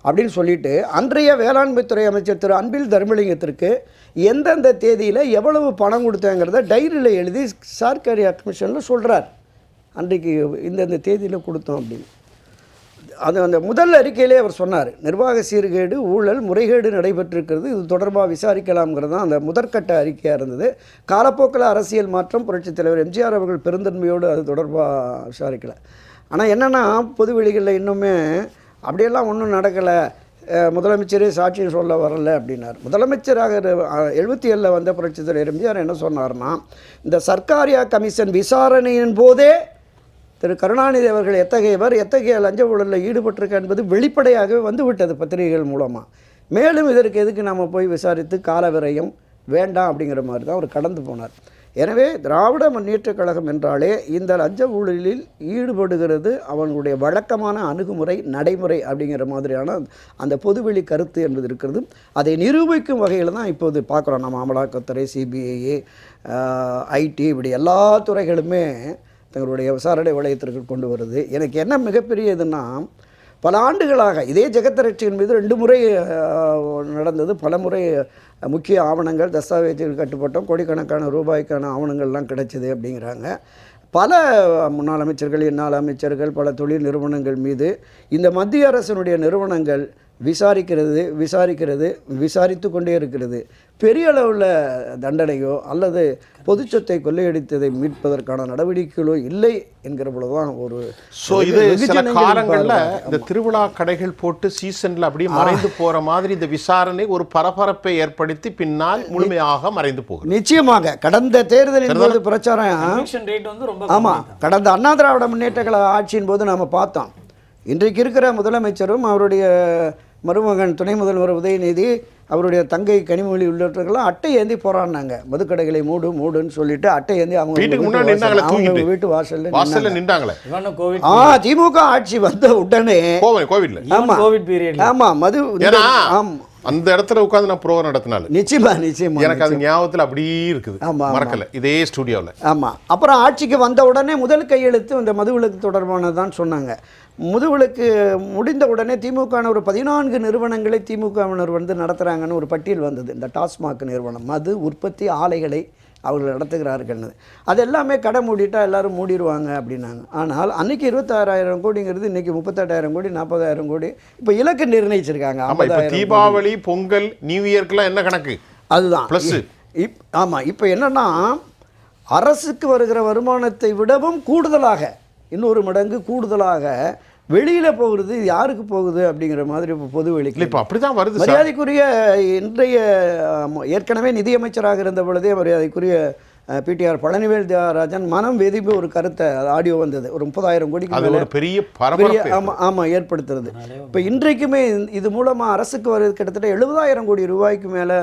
அப்படின்னு சொல்லிட்டு அன்றைய வேளாண்மைத்துறை அமைச்சர் திரு அன்பில் தர்மலிங்கத்திற்கு எந்தெந்த தேதியில் எவ்வளவு பணம் கொடுத்தாங்கிறத டைரியில் எழுதி சர்க்காரியா கமிஷனில் சொல்கிறார். அன்றைக்கு இந்த தேதியில் கொடுத்தோம் அப்படின்னு. அது அந்த முதல் அறிக்கையிலே அவர் சொன்னார், நிர்வாக சீர்கேடு, ஊழல், முறைகேடு நடைபெற்றிருக்கிறது, இது தொடர்பாக விசாரிக்கலாம்ங்கிறது தான் அந்த முதற்கட்ட அறிக்கையாக இருந்தது. காலப்போக்கில் அரசியல் மாற்றம், புரட்சித் தலைவர் எம்ஜிஆர் அவர்கள் பெருந்தன்மையோடு அது தொடர்பாக விசாரிக்கலை. ஆனால் என்னென்னா பொதுவெளிகளில் இன்னுமே அப்படியெல்லாம் ஒன்றும் நடக்கலை, முதலமைச்சரே சாட்சியம் சொல்ல வரலை அப்படின்னார். முதலமைச்சராக 77 வந்த புரட்சித் தலைவர் எம்ஜிஆர் என்ன சொன்னார்னா, இந்த சர்க்காரியா கமிஷன் விசாரணையின் போதே திரு கருணாநிதி அவர்கள் எத்தகைய லஞ்ச ஊழலில் ஈடுபட்டிருக்க என்பது வெளிப்படையாகவே வந்துவிட்டது பத்திரிகைகள் மூலமாக. மேலும் இதற்கு எதுக்கு நம்ம போய் விசாரித்து கால விரயம் வேண்டாம் அப்படிங்கிற மாதிரி தான் அவர் கடந்து போனார். எனவே திராவிட முன்னேற்ற கழகம் என்றாலே இந்த லஞ்ச ஊழலில் ஈடுபடுகிறது அவங்களுடைய வழக்கமான அணுகுமுறை, நடைமுறை அப்படிங்கிற மாதிரியான அந்த பொதுவெளி கருத்து என்பது இருக்கிறது. அதை நிரூபிக்கும் வகையில் தான் இப்போது பார்க்குறோம். நம்ம அமலாக்கத்துறை, சிபிஐ, ஐடி இப்படி எல்லா துறைகளுமே தங்களுடைய விசாரணை வளையத்திற்கு கொண்டு வருது. எனக்கு என்ன மிகப்பெரிய இதுன்னா, பல ஆண்டுகளாக இதே ஜெகத்ரட்சகன் மீது 2 முறை நடந்தது. பல முறை முக்கிய ஆவணங்கள் தஸ்தாவேஜுகள் கட்டுப்பட்டோம், கோடிக்கணக்கான ரூபாய்க்கான ஆவணங்கள்லாம் கிடைச்சிது அப்படிங்கிறாங்க. பல முன்னாள் அமைச்சர்கள், இந்நாள் அமைச்சர்கள், பல தொழில் நிறுவனங்கள் மீது இந்த மத்திய அரசினுடைய நிறுவனங்கள் விசாரித்து கொண்டே இருக்கிறது. பெரிய அளவில் தண்டனையோ அல்லது பொது சொத்தை கொள்ளையடித்ததை மீட்பதற்கான நடவடிக்கைகளோ இல்லை என்கிற பொழுதுதான் ஒரு இது சில காலங்களில் இந்த திருவிழா கடைகள் போட்டு சீசன்ல அப்படியே மறைந்து போற மாதிரி இந்த விசாரணை ஒரு பரபரப்பை ஏற்படுத்தி பின்னால் முழுமையாக மறைந்து போகும். நிச்சயமாக கடந்த தேர்தலின் போது பிரச்சாரம் ஆமாம், கடந்த அண்ணா திராவிட முன்னேற்ற கழக ஆட்சியின் போது நாம் பார்த்தோம். இன்றைக்கு இருக்கிற முதலமைச்சரும் அவருடைய மருமகன் துணை முதல்வர் உதயநிதி, அவருடைய தங்கை கனிமொழி உள்ளவர்கள்லாம் அட்டை ஏந்தி போராடினாங்க. மதுக்கடைகளை மூடுன்னு சொல்லிட்டு அட்டை ஏந்தி அவங்க வீட்டு வாசல்ல நின்றாங்களே. திமுக ஆட்சி வந்த உடனே அந்த இடத்துல உட்கார்ந்து நான் ப்ரோக்ராம் நடத்தினாலும் நிச்சயமா எனக்கு அது ஞாபகத்தில் அப்படியே இருக்குது. மறக்கல, இதே ஸ்டுடியோவில். ஆமாம், அப்புறம் ஆட்சிக்கு வந்த உடனே முதல் கையெழுத்து இந்த மதுவிலக்கு தொடர்பானதான் சொன்னாங்க. முதுவிலக்கு முடிந்த உடனே திமுக ஒரு 14 நிறுவனங்களை திமுகவினர் வந்து நடத்துகிறாங்கன்னு ஒரு பட்டியல் வந்தது. இந்த டாஸ்மாக் நிறுவனம் மது உற்பத்தி ஆலைகளை அவர்கள் நடத்துகிறார்கள். அது எல்லாமே கடை மூடிட்டா எல்லாரும் மூடிடுவாங்க அப்படின்னாங்க. ஆனால் அன்றைக்கி 26,000 கோடிங்கிறது இன்றைக்கி 38,000 கோடி 40,000 கோடி. இப்போ இலக்கு நிர்ணயிச்சிருக்காங்க. தீபாவளி, பொங்கல், நியூ இயர்க்கெலாம் என்ன கணக்கு? அதுதான் ப்ளஸ். ஆமாம், இப்போ என்னென்னா அரசுக்கு வருகிற வருமானத்தை விடவும் கூடுதலாக, இன்னொரு மடங்கு கூடுதலாக வெளியில் போகிறது. யாருக்கு போகுது அப்படிங்கிற மாதிரி இப்போ பொது வெளிக்கு இப்போ அப்படி தான் வருது. மரியாதைக்குரிய இன்றைய ஏற்கனவே நிதியமைச்சராக இருந்த பொழுதே மரியாதைக்குரிய பிடிஆர் பழனிவேல் தியாகராஜன் மனம் வெதிப்பு ஒரு கருத்தை ஆடியோ வந்தது. ஒரு 30,000 கோடிக்கு பெரிய ஆமாம் ஏற்படுத்துறது. இப்போ இன்றைக்குமே இது மூலமாக அரசுக்கு வருது கிட்டத்தட்ட 70,000 கோடி ரூபாய்க்கு மேலே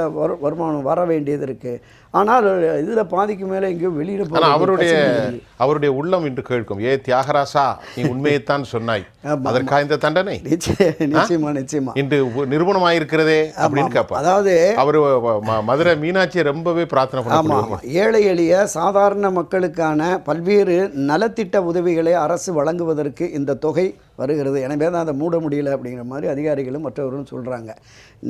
வருமானம் வர வேண்டியது இருக்குது. ஆனால் இதில் பாதிக்கு மேலே எங்கேயோ வெளியில் போக அவருடைய உள்ளம் இன்று கேட்கும், ஏ தியாகராசா, நீ உண்மையைத்தான் சொன்னாய், அதற்காக இந்த தண்டனை நிச்சயமா இன்று நிறுவனமாயிருக்கிறதே அப்படின்னு கேட்பார். அதாவது அவர் மதுரை மீனாட்சியை ரொம்பவே பிரார்த்தனை பண்ணுவாங்க. ஏழை எளிய சாதாரண மக்களுக்கான பல்வேறு நலத்திட்ட உதவிகளை அரசு வழங்குவதற்கு இந்த தொகை வருகிறது. எனவே தான் அதை மூட முடியல அப்படிங்கிற மாதிரி அதிகாரிகளும் மற்றவர்களும் சொல்கிறாங்க.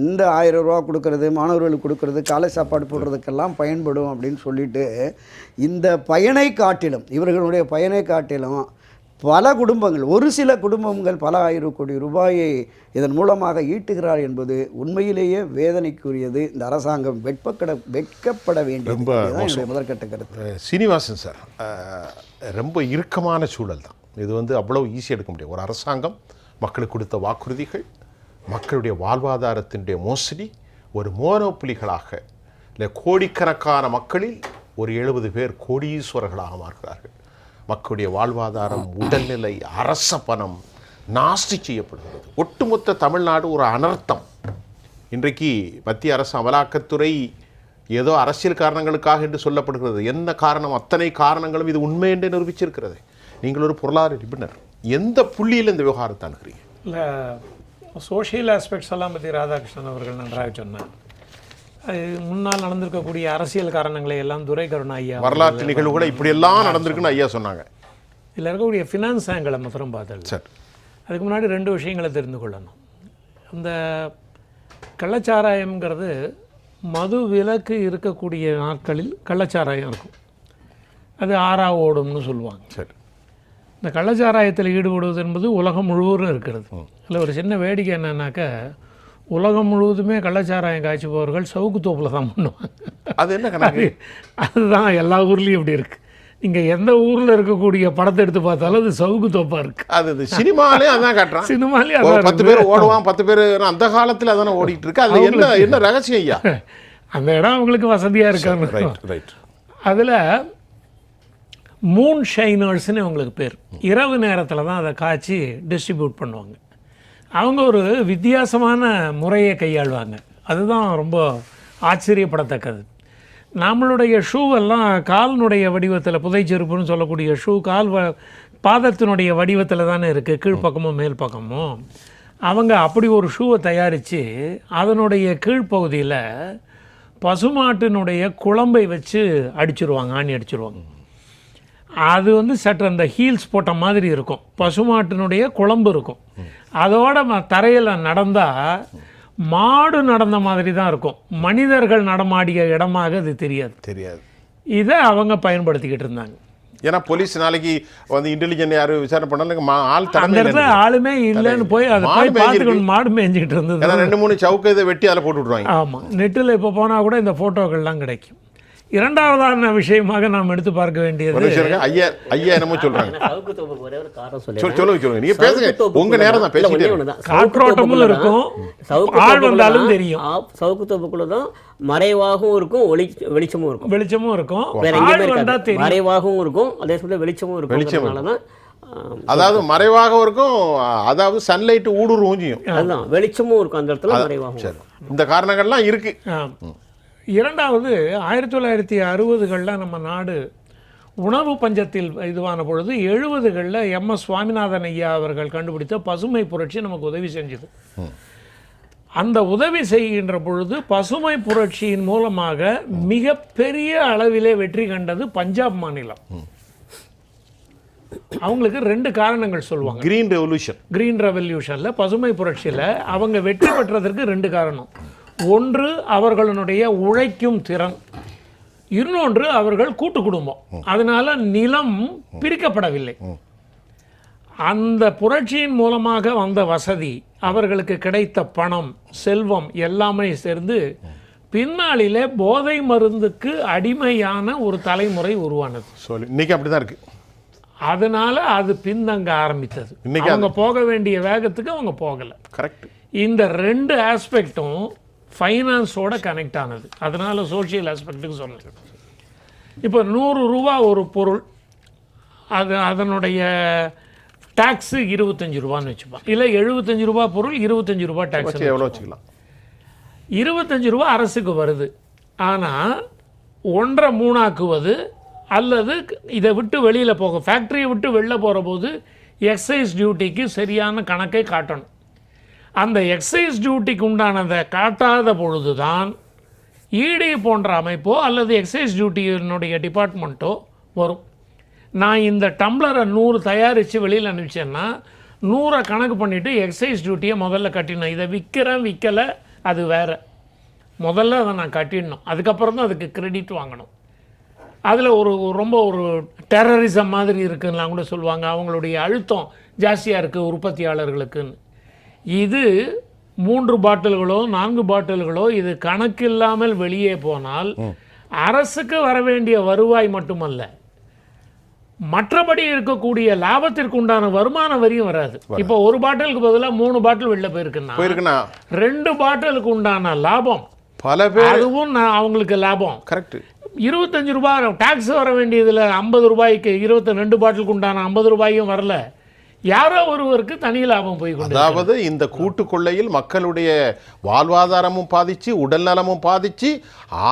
இந்த 1000 ரூபா கொடுக்கறது, மாணவர்களுக்கு கொடுக்கறது, காலை சாப்பாடு போடுறதுக்கெல்லாம் பயன்படும் அப்படின்னு சொல்லிட்டு இந்த பயனை காட்டிலும், இவர்களுடைய பயனை காட்டிலும் பல குடும்பங்கள், ஒரு சில குடும்பங்கள் பல 1000 கோடி ரூபாயை இதன் மூலமாக ஈட்டுகிறார் என்பது உண்மையிலேயே வேதனைக்குரியது. இந்த அரசாங்கம் வெட்கப்பட வேண்டியது. என்னுடைய முதற்கட்ட கருத்து. சீனிவாசன் சார், ரொம்ப இறுக்கமான சூழல் தான் இது. அவ்வளோ ஈஸியாக எடுக்க முடியும். ஒரு அரசாங்கம் மக்களுக்கு கொடுத்த வாக்குறுதிகள், மக்களுடைய வாழ்வாதாரத்தினுடைய மோசடி, ஒரு மோனோப்புலிகளாக இல்லை கோடிக்கணக்கான மக்களில் ஒரு 70 பேர் கோடீஸ்வரர்களாக மாறுகிறார்கள். மக்களுடைய வாழ்வாதாரம், உடல்நிலை, அரச பணம் நாஸ்தி செய்யப்படுகிறது. ஒட்டுமொத்த தமிழ்நாடு ஒரு அனர்த்தம். இன்றைக்கு மத்திய அரசு அமலாக்கத்துறை ஏதோ அரசியல் காரணங்களுக்காக என்று சொல்லப்படுகிறது. என்ன காரணம்? அத்தனை காரணங்களும் இது உண்மை என்று நிரூபிச்சிருக்கிறது. நீங்கள் ஒரு பொருளாதார நிபுணர், எந்த புள்ளியில் இந்த விவகாரத்தை அணுகிறீங்க? இல்லை, சோஷியல் ஆஸ்பெக்ட்ஸ் எல்லாம் பற்றி ராதாகிருஷ்ணன் அவர்கள் நன்றாக சொன்னார். அது முன்னால் நடந்திருக்கக்கூடிய அரசியல் காரணங்களை எல்லாம் துரை கருணா ஐயா வரலாற்று நிகழ்வுகளை இப்படியெல்லாம் நடந்திருக்குன்னு ஐயா சொன்னாங்க. இதில் இருக்கக்கூடிய ஃபினான்ஸ் ஆங்கிளை மாத்திரம் பார்த்தது. சார், அதுக்கு முன்னாடி 2 விஷயங்களை தெரிந்து கொள்ளணும். அந்த கள்ளச்சாராயம்ங்கிறது மது விலக்கு இருக்கக்கூடிய நாட்களில் கள்ளச்சாராயம் இருக்கும். அது ஆறா ஓடும்னு சொல்லுவாங்க. சரி, இந்த கள்ளச்சாராயத்தில் ஈடுபடுவது என்பது உலகம் முழுவதும் இருக்கிறது. இல்லை, ஒரு சின்ன வேடிக்கை என்னன்னாக்கா, உலகம் முழுவதுமே கள்ளச்சாராயம் காய்ச்சுபவர்கள் சவுக்கு தோப்பில் தான் பண்ணுவாங்க. அது என்ன கணக்கு? அதுதான் எல்லா ஊர்லேயும் இப்படி இருக்குது. நீங்கள் எந்த ஊரில் இருக்கக்கூடிய படத்தை எடுத்து பார்த்தாலும் அது சவுக்கு தோப்பாக இருக்குது. அது சினிமாலே அதான் காட்டுறான். சினிமாலே 10 பேர் ஓடுவான், 10 பேர் அந்த காலத்தில் அதானே ஓடிட்டு இருக்கு. அது என்ன ரகசியம் ஐயா? அந்த இடம் அவங்களுக்கு வசதியாக இருக்காங்க. அதில் மூன் ஷைனர்ஸ்னு அவங்களுக்கு பேர். இரவு நேரத்தில் தான் அதை காய்ச்சி டிஸ்ட்ரிபியூட் பண்ணுவாங்க. அவங்க ஒரு வித்தியாசமான முறையை கையாளுவாங்க. அதுதான் ரொம்ப ஆச்சரியப்படத்தக்கது. நம்மளுடைய ஷூவெல்லாம் காலினுடைய வடிவத்தில், புதைச்செருப்புன்னு சொல்லக்கூடிய ஷூ பாதத்தினுடைய வடிவத்தில் தானே இருக்குது, கீழ்ப்பக்கமும் மேல் பக்கமும். அவங்க அப்படி ஒரு ஷூவை தயாரித்து அதனுடைய கீழ்ப்பகுதியில் பசுமாட்டினுடைய குழம்பை வச்சு அடிச்சிருவாங்க, ஆணி அடிச்சிருவாங்க. அது சற்று அந்த ஹீல்ஸ் போட்ட மாதிரி இருக்கும். பசுமாட்டினுடைய குழம்பு இருக்கும். அதோட தரையில் நடந்தால் மாடு நடந்த மாதிரி தான் இருக்கும், மனிதர்கள் நடமாடிய இடமாக அது தெரியாது. இதை அவங்க பயன்படுத்திக்கிட்டு இருந்தாங்க. ஏன்னா போலீஸ் நாளைக்கு வந்து இன்டெலிஜென்ட் யாரும் விசாரணை பண்ணாலும் ஆள் அந்த இடத்துல ஆளுமே இல்லைன்னு போய் அதை போய் பார்த்துக்கணும். மாடு மேய்ஞ்சிக்கிட்டு இருந்தது. 2-3 சவுக்கு இதை வெட்டி அதில் போட்டு விட்ருவாங்க. ஆமாம், நெட்டில் இப்போ போனால் கூட இந்த ஃபோட்டோக்கள்லாம் கிடைக்கும். இரண்டாவதான விஷயமாக நாம் எடுத்து பார்க்க வேண்டியது, ஐயா என்னமோ சொல்றாங்க, சொல்லுங்க நீங்க பேசுங்க, உங்க நேரம் தான் பேசிட்டே காற்றோட்டமும் இருக்கும், ஆள் வந்தாலும் தெரியும். சவுக்கு தோப்புக்குள்ளதான் மறைவாகவும் இருக்கும், வெளிச்சமும் இருக்கும். வேற எங்கேயுமே இருக்காது. மறைவாகவும் இருக்கும், அதே சமயத்துல வெளிச்சமும் இருக்கும். அதாவது மறைவாகவும் இருக்கும், அதாவது சன்லைட் ஊடுருவும் செய்யும். அதுதான் வெளிச்சமும் இருக்கும் அந்த இடத்துல, மறைவாகவும். இந்த காரணங்கள்லாம் இருக்கு. இரண்டாவது, 1960களில் நம்ம நாடு உணவு பஞ்சத்தில் இதுவான பொழுது 70களில் MS சுவாமிநாதன் ஐயா அவர்கள் கண்டுபிடித்த பசுமை புரட்சி நமக்கு உதவி செஞ்சது. அந்த உதவி செய்கின்ற பொழுது பசுமை புரட்சியின் மூலமாக மிகப்பெரிய அளவிலே வெற்றி கண்டது பஞ்சாப் மாநிலம். அவங்களுக்கு 2 காரணங்கள் சொல்லுவாங்க. கிரீன் ரெவல்யூஷனில், பசுமை புரட்சியில் அவங்க வெற்றி பெற்றதற்கு 2 காரணம். ஒன்று அவர்களுடைய உழைக்கும் திறன், இன்னொன்று அவர்கள் கூட்டு குடும்பம். அதனால நிலம் பிரிக்கப்படவில்லை. அந்த புரட்சியின் மூலமாக வந்த வசதி, அவர்களுக்கு கிடைத்த பணம், செல்வம் எல்லாமே சேர்ந்து பின்னாளிலே போதை மருந்துக்கு அடிமையான ஒரு தலைமுறை உருவானது. இன்னைக்கு அப்படிதான் இருக்கு. அதனால அது பின்தங்க ஆரம்பித்தது. அவங்க போக வேண்டிய வேகத்துக்கு அவங்க போகல. கரெக்ட். இந்த 2 ஆஸ்பெக்டும் ஃபைனான்ஸோட கனெக்ட் ஆனது. அதனால சோஷியல் ஆஸ்பெக்ட்டுக்கு சொன்னது. இப்போ 100 ரூபா ஒரு பொருள், அதனுடைய டாக்ஸு 25 ரூபான்னு வச்சுப்பான். இல்லை 75 ரூபா பொருள் 25 ரூபா டாக்ஸ் எவ்வளோ வச்சுக்கலாம். 25 ரூபா அரசுக்கு வருது. ஆனால் 1.5 3 அல்லது இதை விட்டு வெளியில் போக, ஃபேக்ட்ரியை விட்டு வெளில போகிற போது எக்ஸைஸ் டியூட்டிக்கு சரியான கணக்கை காட்டணும். அந்த எக்ஸைஸ் டியூட்டிக்கு உண்டானதை காட்டாத பொழுது தான் ஈடி போன்ற அமைப்போ அல்லது எக்ஸைஸ் டியூட்டியினுடைய டிபார்ட்மெண்ட்டோ வரும். நான் இந்த டம்ளரை 100 தயாரித்து வெளியில் அனுப்பிச்சேன்னா 100 கணக்கு பண்ணிவிட்டு எக்ஸைஸ் டியூட்டியை முதல்ல கட்டிடணும். இதை விற்கலை அது வேறு, முதல்ல அதை நான் கட்டிடணும். அதுக்கப்புறம் தான் அதுக்கு கிரெடிட் வாங்கணும். அதில் ரொம்ப ஒரு டெரரிசம் மாதிரி இருக்குன்னா கூட சொல்லுவாங்க. அவங்களுடைய அழுத்தம் ஜாஸ்தியாக இருக்குது உற்பத்தியாளர்களுக்குன்னு. இது 3 பாட்டில்களோ 4 பாட்டில்களோ இது கணக்கில்லாமல் வெளியே போனால் அரசுக்கு வர வேண்டிய வருவாய் மட்டுமல்ல, மற்றபடி இருக்கக்கூடிய லாபத்திற்கு உண்டான வருமான வரியும் வராது. இப்போ 1 பாட்டிலுக்கு பதிலாக 3 பாட்டில் வெளில போயிருக்குன்னா 2 பாட்டிலுக்கு உண்டான லாபம் பல பேர், அதுவும் அவங்களுக்கு லாபம். கரெக்ட். 25 ரூபாய் டாக்ஸ் வர வேண்டியதில் 50 ரூபாய்க்கு 22 பாட்டிலுக்கு உண்டான 50 ரூபாயும் வரல. யாரோ ஒருவருக்கு தனி லாபம் போய் கொண்டு. அதாவது இந்த கூட்டு கொள்ளையில் மக்களுடைய வாழ்வாதாரமும் பாதிச்சு, உடல் நலமும் பாதிச்சு,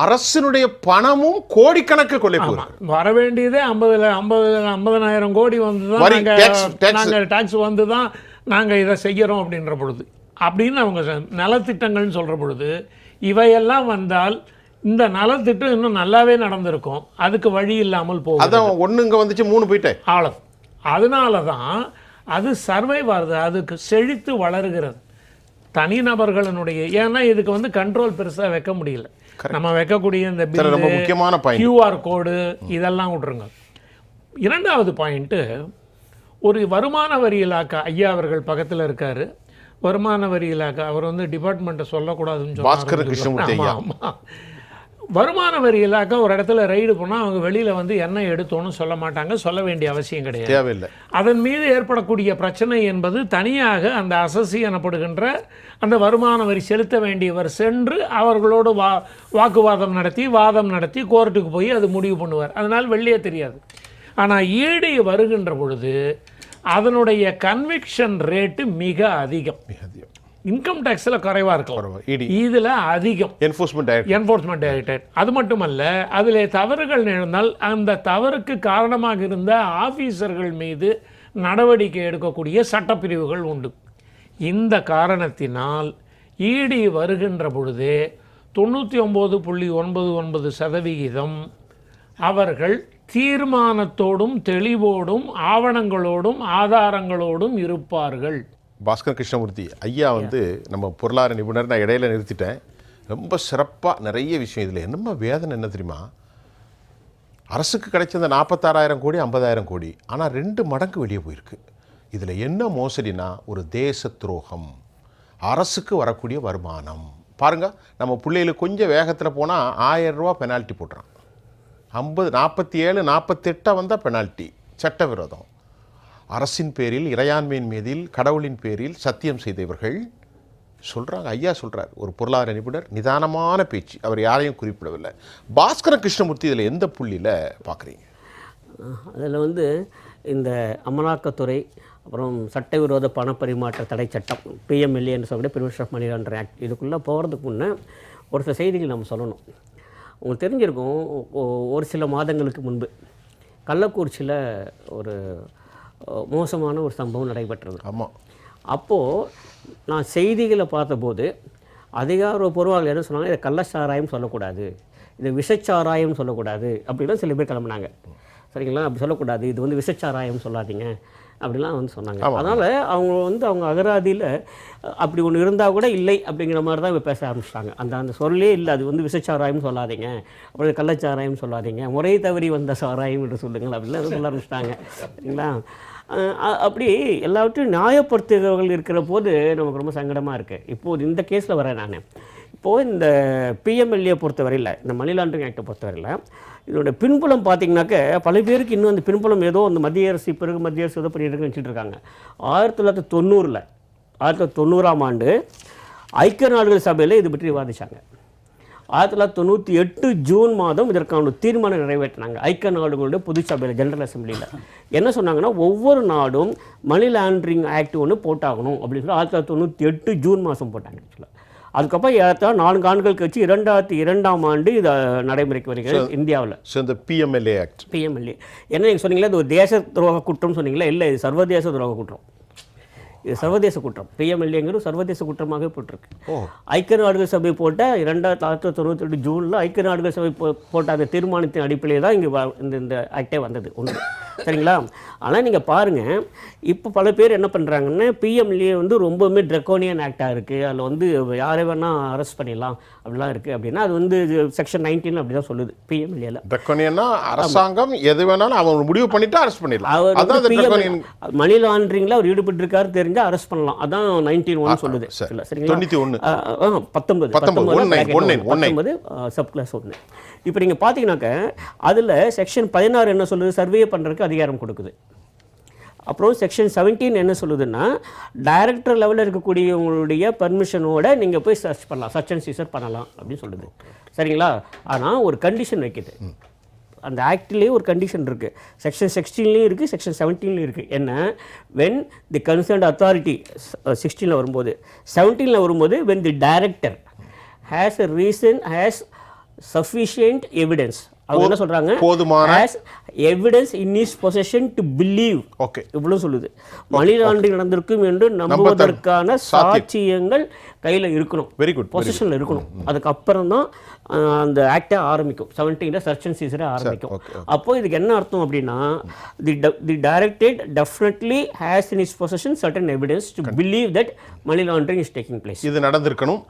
அரசினுடைய பணமும் கோடிக்கணக்கு கொள்ளை போயிருக்கு. வர வேண்டியதே 50,000 கோடி வந்து தான் நாங்கள் டாக்ஸ் வந்து தான் நாங்கள் இதை செய்கிறோம் அப்படின்ற பொழுது, அப்படின்னு அவங்க நலத்திட்டங்கள்னு சொல்கிற பொழுது, இவையெல்லாம் வந்தால் இந்த நலத்திட்டம் இன்னும் நல்லாவே நடந்திருக்கும். அதுக்கு வழி இல்லாமல் போகும். அதான் 1 இங்கே வந்துச்சு 3 போயிட்டேன் ஆழம். அதனால தான் அது சர்வைவ் ஆகுது, அதுக்கு செழித்து வளருகிறது தனிநபர்களினுடைய. ஏன்னா இதுக்கு வந்து கண்ட்ரோல் பெருசாக வைக்க முடியல. நம்ம வைக்கக்கூடிய இந்த ரொம்ப முக்கியமான QR கோடு இதெல்லாம் விட்ருங்க. 2வது பாயிண்ட்டு, ஒரு வருமான வரி இலாக்கா ஐயா அவர்கள் பக்கத்தில் இருக்கார். வருமான வரி இலாக்கா அவர் வந்து டிபார்ட்மெண்ட்டை சொல்லக்கூடாதுன்னு பாஸ்கர் கிருஷ்ணமூர்த்தி ஐயா. வருமான வரி இலாக்கா ஒரு இடத்துல ரைடு போனால் அவங்க வெளியில் வந்து என்ன எடுத்தோன்னு சொல்ல மாட்டாங்க, சொல்ல வேண்டிய அவசியம் கிடையாது. அதன் மீது ஏற்படக்கூடிய பிரச்சனை என்பது தனியாக அந்த அசசி எனப்படுகின்ற அந்த வருமான வரி செலுத்த வேண்டியவர் சென்று அவர்களோடு வாக்குவாதம் வாதம் நடத்தி கோர்ட்டுக்கு போய் அது முடிவு பண்ணுவார். அதனால் வெளியே தெரியாது. ஆனால் ஈடி வருகின்ற பொழுது அதனுடைய கன்விக்ஷன் ரேட்டு மிக அதிகம். இன்கம் டேக்ஸில் குறைவாக இருக்கும், இதில் அதிகம். Enforcement directorate. அது மட்டுமல்ல, அதில் தவறுகள் நிகழ்ந்தால் அந்த தவறுக்கு காரணமாக இருந்த ஆஃபீஸர்கள் மீது நடவடிக்கை எடுக்கக்கூடிய சட்டப்பிரிவுகள் உண்டு. இந்த காரணத்தினால் ஈடி வருகின்ற பொழுதே 99.99% அவர்கள் தீர்மானத்தோடும் தெளிவோடும் ஆவணங்களோடும் ஆதாரங்களோடும் இருப்பார்கள். பாஸ்கர் கிருஷ்ணமூர்த்தி ஐயா வந்து நம்ம பொருளாதார நிபுணர், நான் இடையில நிறுத்திட்டேன். ரொம்ப சிறப்பாக நிறைய விஷயம். இதில் என்னம்மா வேதனை என்ன தெரியுமா, அரசுக்கு கிடைச்ச 46,000 கோடி 50,000 கோடி, ஆனால் 2 மடங்கு வெளியே போயிருக்கு. இதில் என்ன மோசடினா ஒரு தேச துரோகம், அரசுக்கு வரக்கூடிய வருமானம். பாருங்கள், நம்ம பிள்ளைகளுக்கு கொஞ்சம் வேகத்தில் போனால் 1000 ரூபா பெனால்ட்டி போட்டுறான். 50 47 48 வந்தால் பெனால்ட்டி, சட்டவிரோதம். அரசின் பேரில், இறையாண்மையின் மீதில், கடவுளின் பேரில் சத்தியம் செய்தவர்கள் சொல்கிறாங்க. ஐயா சொல்கிறார், ஒரு பொருளாதார நிபுணர், நிதானமான பேச்சு, அவர் யாரையும் குறிப்பிடவில்லை. பாஸ்கர கிருஷ்ணமூர்த்தி இதில் எந்த புள்ளியில் பார்க்குறீங்க? அதில் வந்து இந்த அமலாக்கத்துறை, அப்புறம் சட்டவிரோத பணப்பரிமாற்ற தடை சட்டம், பிஎம்எல்ஏ என்று சொல்லக்கூடிய prevention of money laundering act, இதுக்குள்ளே போகிறதுக்கு முன்னே ஒரு சில செய்திகள் நம்ம சொல்லணும். உங்களுக்கு தெரிஞ்சிருக்கும், ஒரு சில மாதங்களுக்கு முன்பு கள்ளக்குறிச்சியில் ஒரு மோசமான ஒரு சம்பவம் நடைபெற்றது. ஆமாம். அப்போது நான் செய்திகளை பார்த்தபோது அதிகாரப்பூர்வமாக என்ன சொன்னாங்க, இதை கள்ளச்சாராயம் சொல்லக்கூடாது, இது விஷச்சாராயம் சொல்லக்கூடாது அப்படிலாம் சில பேர் கிளம்புனாங்க. சரிங்களா, அப்படி சொல்லக்கூடாது, இது வந்து விஷச்சாராயம் சொல்லாதீங்க அப்படிலாம் வந்து சொன்னாங்க. அதனால் அவங்க அகராதியில் அப்படி ஒன்று இருந்தால் கூட இல்லை அப்படிங்கிற மாதிரி தான் இப்போ பேச ஆரம்பிச்சிட்டாங்க. அந்த சொல்லே இல்லை, அது வந்து விஷச்சாராயம் சொல்லாதீங்க, அப்புறம் கள்ளச்சாராயம் சொல்லாதீங்க, முறை தவறி வந்த சாராயம் என்று சொல்லுங்கள் அப்படிலாம் சொல்ல ஆரம்பிச்சிட்டாங்க. சரிங்களா, அப்படி எல்லாவற்றையும் நியாயப்படுத்துகிறவர்கள் இருக்கிற போது நமக்கு ரொம்ப சங்கடமாக இருக்குது. இப்போது இந்த கேஸில் வரேன் நான். இப்போது இந்த பிஎம்எல்ஏ பொறுத்தவரையில், இந்த மணி லாண்டரிங் ஆக்டை பொறுத்தவரையில் இதோட பின்புலம் பார்த்திங்கனாக்க பல பேருக்கு இன்னும் அந்த பின்புலம் ஏதோ அந்த மத்திய அரசு பிறகு மத்திய அரசு ஏதோ பண்ணிட்டு வச்சுட்டு இருக்காங்க. 1990ஆம் ஆண்டு ஐக்கிய நாடுகள் சபையில் இது பற்றி விவாதிச்சாங்க. 1998 ஜூன் மாதம் இதற்கான ஒரு தீர்மானம் நிறைவேற்றினாங்க ஐக்கிய நாடுகளுடைய பொது சபையில், ஜெனரல் அசம்பிளியில். என்ன சொன்னாங்கன்னா, ஒவ்வொரு நாடும் மணி லாண்டரிங் ஆக்ட் ஒன்று போட்டாகணும் அப்படின்னு சொல்லி 1998 ஜூன் மாதம் போட்டாங்க. ஆக்சுவலாக அதுக்கப்புறம் 4 ஆண்டுகள் கழிச்சு 2002ஆம் ஆண்டு இது நடைமுறைக்கு வருகிறது இந்தியாவில். ஸோ இந்த பிஎம்எல்ஏ ஆக்ட், பிஎம்எல்ஏ என்ன நீங்கள் சொன்னீங்களா, இது ஒரு தேச துரோக குற்றம் சொன்னீங்களா? இல்லை, இது சர்வதேச துரோக குற்றம். இது சர்வதேச குற்றம். பிஎம்எல்ஏங்கிறது சர்வதேச குற்றமாக போட்டிருக்கு. ஐக்கிய நாடுகள் சபை போட்ட 1998 ஜூனில் ஐக்கிய நாடுகள் சபை போட்ட அந்த தீர்மானத்தின் அடிப்படையில் தான் இங்கே இந்த ஆக்டே வந்தது ஒன்று. சரிங்களா, ஆனால் நீங்கள் பாருங்கள், இப்போ பல பேர் என்ன பண்ணுறாங்கன்னா, பிஎம்எல்ஏ வந்து ரொம்பவுமே ட்ரெக்கோனியன் ஆக்டாக இருக்குது, அதில் வந்து யாரை வேணால் அரெஸ்ட் பண்ணிடலாம் அப்படிலாம் இருக்குது அப்படின்னா, அது வந்து செக்ஷன் 19 அப்படி தான் சொல்லுது பிஎம்எல்ஏல. ட்ரெக்கோனியன்னா அரசாங்கம் எது வேணாலும் அவங்க முடிவு பண்ணிட்டு அரெஸ்ட் பண்ணிடலாம். மணி லாண்டரிங்கில் அவர் ஈடுபட்டிருக்காரு தெரிஞ்சு அரெஸ்ட் பண்ணலாம். அதான் 19(1) சொல்லுது. சரிங்களா, 19 சப் கிளாஸ் 1. இப்போ நீங்கள் பார்த்தீங்கன்னாக்க அதில் செக்ஷன் 16 என்ன சொல்லுது, சர்வே பண்ணுறதுக்கு அதிகாரம் கொடுக்குது. அப்புறம் செக்ஷன் 17 என்ன சொல்லுதுன்னா, டைரக்டர் லெவலில் இருக்கக்கூடியவங்களுடைய பர்மிஷனோட நீங்கள் போய் சர்ச் பண்ணலாம், சர்ச் அண்ட் சீசர் பண்ணலாம் அப்படின்னு சொல்லுது. சரிங்களா, ஆனால் ஒரு கண்டிஷன் வைக்குது. அந்த ஆக்ட்லேயே ஒரு கண்டிஷன் இருக்குது. செக்ஷன் 16லேயும் இருக்குது, செக்ஷன் 17லேயும் இருக்குது. என்ன, வென் தி கன்சர்ன்ட் அத்தாரிட்டி 16ல் வரும்போது, 17ல் வரும்போது when the director has a reason, has sufficient evidence. அவங்க என்ன சொல்கிறாங்க, போதுமான evidence in is possession to believe. Okay, இவ்வளோ சொல்லுது. மணி லாண்டரிங் நடந்திருக்கும் என்று நம்புவதற்கான சாட்சியங்கள் கையில் இருக்கணும், வெரி குட், பொசிஷனில் இருக்கணும். அதுக்கப்புறம் தான் அந்த ஆக்டை ஆரம்பிக்கும். 17ல் சர்ச் அண்ட் சீசரை ஆரம்பிக்கும். அப்போ இதுக்கு என்ன அர்த்தம் அப்படின்னா, the directorate definitely has in is position certain evidence to believe that money laundering is taking place. இது நடந்திருக்கணும்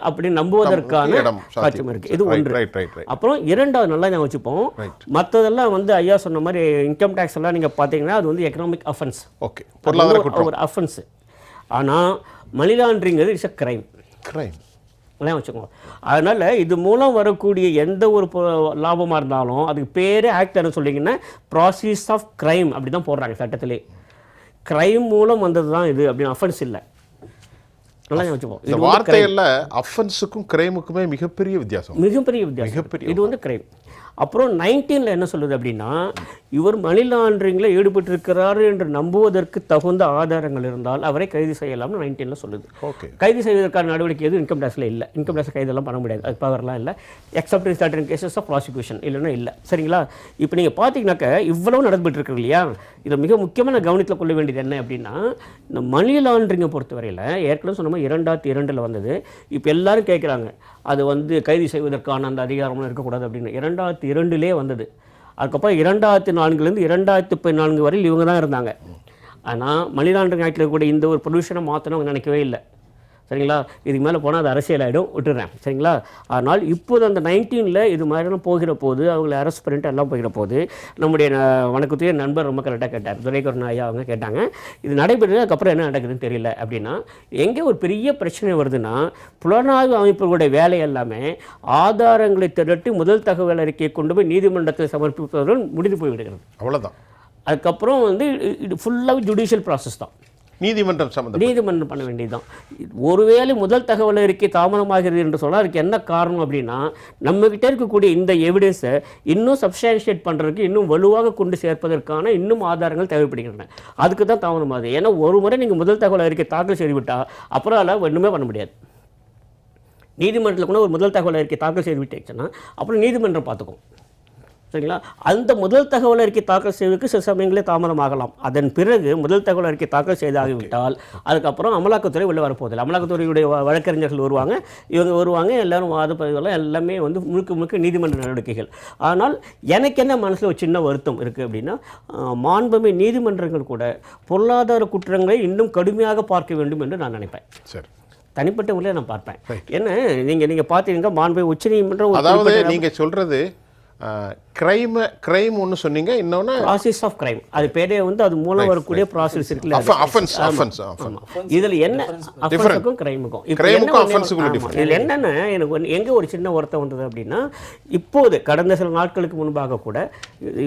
அப்படி நம்புவதற்கான சாட்சியம் இருக்குது. இது ஒன்று. அப்புறம் இரண்டாவது நல்லா நான் வச்சுப்போம், மற்றதெல்லாம் வந்து ஐயா சொன்ன மாதிரி இன்கம் டேக்ஸ் எல்லாம் நீங்கள் பார்த்தீங்கன்னா அது வந்து எக்கனாமிக் அஃபென்ஸ். ஓகே, பொருளாதார குற்றம், ஒரு அஃபென்ஸ். ஆனால் மணி லாண்டரிங்கிறது இட்ஸ் அ கிரைம். எல்லாம் வச்சுக்கோங்க. அதனால் இது மூலம் வரக்கூடிய எந்த ஒரு லாபமாக இருந்தாலும் அதுக்கு பேரே ஆக்ட் என்ன சொல்லிங்கன்னா ப்ராசஸ் ஆஃப் கிரைம் அப்படி தான் போடுறாங்க சட்டத்திலே. கிரைம் மூலம் வந்தது தான் இது அப்படின்னு, அஃபென்ஸ் இல்லை. நல்லா வச்சுப்போம். இந்த வார்த்தையில் அஃபென்ஸுக்கும் கிரைமுக்குமே மிகப்பெரிய வித்தியாசம். இது வந்து கிரைம். அப்புறம் 19ல் என்ன சொல்லுது அப்படின்னா, இவர் மணி லாண்டரிங்கில் ஈடுபட்டிருக்கிறார் என்று நம்புவதற்கு தகுந்த ஆதாரங்கள் இருந்தால் அவரை கைது செய்யலாம்னு 19ல் சொல்லுது. கைது செய்வதற்கான நடவடிக்கை எதுவும் இன்கம் டேக்ஸில் இல்லை. இன்கம் டேக்ஸ் கைதெல்லாம் பண்ண முடியாது, அது பவர்லாம் இல்லை. Except in certain cases of prosecution, இல்லைன்னா இல்லை. சரிங்களா, இப்போ நீங்கள் பார்த்தீங்கன்னாக்க இவ்வளவு நடந்துகிட்டு இருக்கு இல்லையா, இதில் மிக முக்கியமான கவனத்தில் கொள்ள வேண்டியது என்ன அப்படின்னா, இந்த மணி லாண்டரிங்கை பொறுத்தவரையில் ஏற்கனவே சொன்ன மாதிரி 2002ல் வந்தது. இப்போ எல்லாரும் கேட்குறாங்க அது வந்து கைது செய்வதற்கான அந்த அதிகாரம்லாம் இருக்கக்கூடாது அப்படின்னு. 2002லே வந்தது. அதுக்கப்புறம் 2004லேருந்து 2014 வரையில் இவங்க தான் இருந்தாங்க. ஆனால் மணி லாண்டரிங் ஆக்டில் கூட இந்த ஒரு ப்ரொவிஷனை மாற்றணும் அவங்க நினைக்கவே இல்லை. சரிங்களா, இதுக்கு மேலே போனால் அது அரசியல் ஆகிடும், விட்டுறேன். சரிங்களா, ஆனால் இப்போது அந்த 19ல் இது மாதிரிலாம் போகிற போது அவங்களை அரெஸ்ட் பண்ணிட்டு எல்லாம் போகிற போது நம்முடைய வணக்கத்துடைய நண்பர் ரொம்ப கரெக்டாக கேட்டார், துரைக்கருண் ஐயா அவங்க கேட்டாங்க, இது நடைபெற்றதுக்கப்புறம் என்ன நடக்குதுன்னு தெரியல அப்படின்னா, எங்கே ஒரு பெரிய பிரச்சனை வருதுன்னா, புலனாய்வு அமைப்புகளுடைய வேலை எல்லாமே ஆதாரங்களை திரட்டி முதல் தகவல் அறிக்கையை கொண்டு போய் நீதிமன்றத்தில் சமர்ப்பிப்பதுடன் முடிந்து போய்விடுகிறது. அவ்வளோதான். அதுக்கப்புறம் வந்து இது ஃபுல்லாக ஜுடிஷியல் ப்ராசஸ் தான், நீதிமன்றம் பண்ண வேண்டியதுதான். ஒருவேளை முதல் தகவல் அறிக்கை தாமதமாகிறது என்று சொன்னால் அதுக்கு என்ன காரணம் அப்படின்னா, நம்மகிட்ட இருக்கக்கூடிய இந்த எவிடன்ஸை இன்னும் சப்ஸ்டான்ஷியேட் பண்ணுறதுக்கு, இன்னும் வலுவாக கொண்டு சேர்ப்பதற்கான இன்னும் ஆதாரங்கள் தேவைப்படுகின்றன. அதுக்கு தான் தாமதமாகுது. ஏன்னா ஒரு முறை நீங்கள் முதல் தகவல் அறிக்கை தாக்கல் செய்துவிட்டால் அப்புறம் அதில் ஒன்றுமே பண்ண முடியாது. நீதிமன்றத்தில் கூட ஒரு முதல் தகவல் அறிக்கை தாக்கல் செய்து விட்டுச்சுன்னா அப்புறம் நீதிமன்றம் பார்த்துக்கும். சரிங்களா, அந்த முதல் தகவல் அறிக்கை தாக்கல் செய்வதற்கு சில சமயங்களே தாமதமாகலாம். அதன் பிறகு முதல் தகவல் அறிக்கை தாக்கல் செய்தாகிவிட்டால் அதுக்கப்புறம் அமலாக்கத்துறை உள்ளே வரப்போதில்லை. அமலாக்கத்துறையுடைய வழக்கறிஞர்கள் வருவாங்க, இவங்க வருவாங்க, எல்லாரும் வாத பதிவுகள் எல்லாமே வந்து முழுக்க நீதிமன்ற நடவடிக்கைகள். ஆனால் எனக்கு என்ன மனசில் ஒரு சின்ன வருத்தம் இருக்குது அப்படின்னா, மாண்புமிகு நீதிமன்றங்கள் கூட பொருளாதார குற்றங்களை இன்னும் கடுமையாக பார்க்க வேண்டும் என்று நான் நினைப்பேன். சரி, தனிப்பட்ட முறையில் நான் பார்ப்பேன். என்ன நீங்கள் பார்த்தீங்கன்னா மாண்புமிகு உச்சநீதிமன்றம், அதாவது நீங்கள் சொல்கிறது கிரைம் ஒன்று சொன்னீங்க, இன்னொன்று ப்ராசஸ் ஆஃப் கிரைம். அது பேரே வந்து அது மூலம் வரக்கூடிய ப்ராசஸ் இருக்குல்ல, இதில் என்ன அஃபென்ஸுக்கும் கிரைமுக்கும் இதில் என்னென்ன எனக்கு எங்கே ஒரு சின்ன வருத்தம் வந்தது அப்படின்னா, இப்போது கடந்த சில நாட்களுக்கு முன்பாக கூட,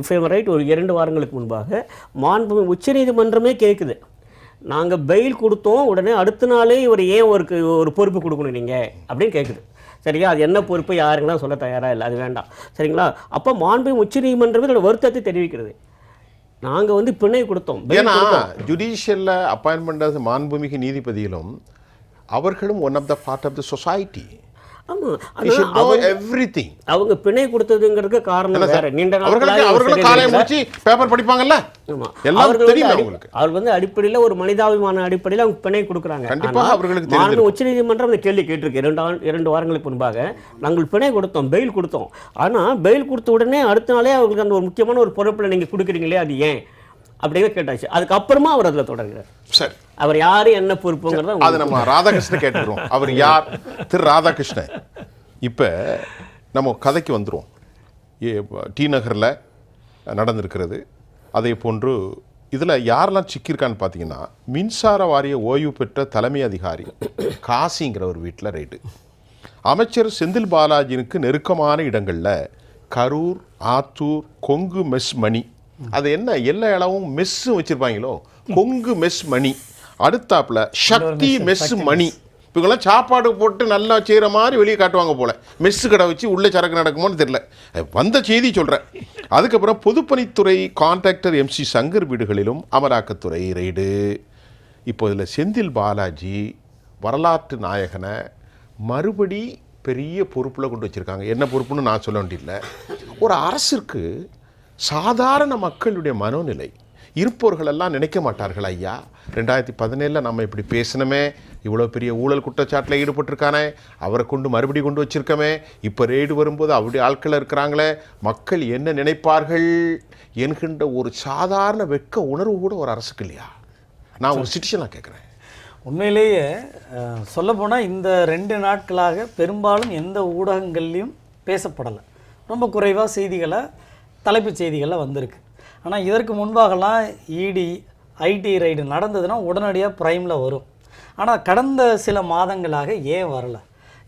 இஃப் ஐ ரைட், ஒரு 2 வாரங்களுக்கு முன்பாக மாண்புமிகு உச்சநீதிமன்றமே கேட்குது, நாங்கள் பெயில் கொடுத்தோம், உடனே அடுத்த நாளே இவர் ஏன் ஒரு பொறுப்பு கொடுக்கணும் நீங்கள் அப்படின்னு கேட்குது. சரிங்களா, அது என்ன பொறுப்பு யாருங்களாம் சொல்ல தயாராக இல்லை, அது வேண்டாம். சரிங்களா, அப்போ மாண்புமிகு உச்சநீதிமன்றமே இதோட வருத்தத்தை தெரிவிக்கிறது. நாங்கள் வந்து பிணை கொடுத்தோம். ஏன்னா ஜுடிஷியலில் அப்பாயின்மெண்ட் மாண்புமிகு நீதிபதிகளும் அவர்களும் one of the part of the society. அவங்க பிணை கொடுத்ததுங்கிறதுக்கு காரணம் வேற. நீண்ட பேப்பர் படிப்பாங்கல்ல, அவர் வந்து அடிப்படையில் ஒரு மனிதாபிமான அடிப்படையில் அவங்க பிணை கொடுக்குறாங்க. உச்சநீதிமன்றம் அந்த கேள்வி கேட்டிருக்கு 2 வாரங்களுக்கு முன்பாக, நாங்கள் பிணை கொடுத்தோம், பெயில் கொடுத்தோம். ஆனால் பெயில் கொடுத்த உடனே அடுத்த நாளே அவங்களுக்கு அந்த ஒரு முக்கியமான ஒரு பொறுப்பில் நீங்கள் கொடுக்குறீங்களே, அது ஏன் அப்படின்னு கேட்டாச்சு. அதுக்கப்புறமா அவர் அதில் தொடர்கிறார். சரி, அவர் யாரு என்ன பொறுப்புங்கிறத அது நம்ம ராதாகிருஷ்ணன் கேட்டுக்கிறோம். அவர் யார்? திரு ராதாகிருஷ்ணன். இப்போ நம்ம கதைக்கு வந்துடும். டி நகரில் நடந்திருக்கிறது. அதே போன்று இதில் யாரெல்லாம் சிக்கியிருக்கான்னு பார்த்தீங்கன்னா, மின்சார வாரிய ஓய்வு பெற்ற தலைமை அதிகாரி காசிங்கிற ஒரு வீட்டில் ரைடு. அமைச்சர் செந்தில் பாலாஜினுக்கு நெருக்கமான இடங்களில் கரூர், ஆத்தூர், கொங்கு மெஸ் மணி, அது என்ன எல்லா இடமும் மெஸ்ஸும் வச்சுருப்பாங்களோ, கொங்கு மெஸ் மணி, அடுத்தாப்புல சக்தி மெஸ் மணி. இவங்கெல்லாம் சாப்பாடு போட்டு நல்லா செய்கிற மாதிரி வெளியே காட்டுவாங்க போல், மெஸ்ஸு கடை வச்சு உள்ளே சரக்கு நடக்குமோன்னு தெரியல, வந்த செய்தி சொல்கிறேன். அதுக்கப்புறம் பொதுப்பணித்துறை கான்ட்ராக்டர் MC சங்கர் வீடுகளிலும் அமலாக்கத்துறை ரைடு. இப்போ இதில் செந்தில் பாலாஜி வரலாற்று நாயகனை மறுபடி பெரிய பொறுப்பில் கொண்டு வச்சுருக்காங்க. என்ன பொறுப்புன்னு நான் சொல்ல வேண்டியதில்லை. ஒரு அரசுக்கு சாதாரண மக்களுடைய மனோநிலை இருப்பவர்களெல்லாம் நினைக்க மாட்டார்கள், ஐயா 2017 நம்ம இப்படி பேசினமே, இவ்வளோ பெரிய ஊழல் குற்றச்சாட்டில் ஈடுபட்டிருக்கானே, அவரை கொண்டு கொண்டு வச்சுருக்கமே, இப்போ ரெய்டு வரும்போது அப்படி ஆட்கள் இருக்கிறாங்களே, மக்கள் என்ன நினைப்பார்கள் என்கின்ற ஒரு சாதாரண வெட்க உணர்வு கூட ஒரு அரசுக்கு இல்லையா? நான் ஒரு சிட்டிசனாக கேட்குறேன். உண்மையிலேயே சொல்லப்போனால் இந்த 2 நாட்களாக பெரும்பாலும் எந்த ஊடகங்கள்லையும் பேசப்படலை. ரொம்ப குறைவாக செய்திகளை, தலைப்புச் செய்திகளில் வந்திருக்கு. ஆனால் இதற்கு முன்பாகலாம் இடி ஐடி ரைடு நடந்ததுன்னா உடனடியாக ப்ரைமில் வரும். ஆனால் கடந்த சில மாதங்களாக ஏன் வரலை?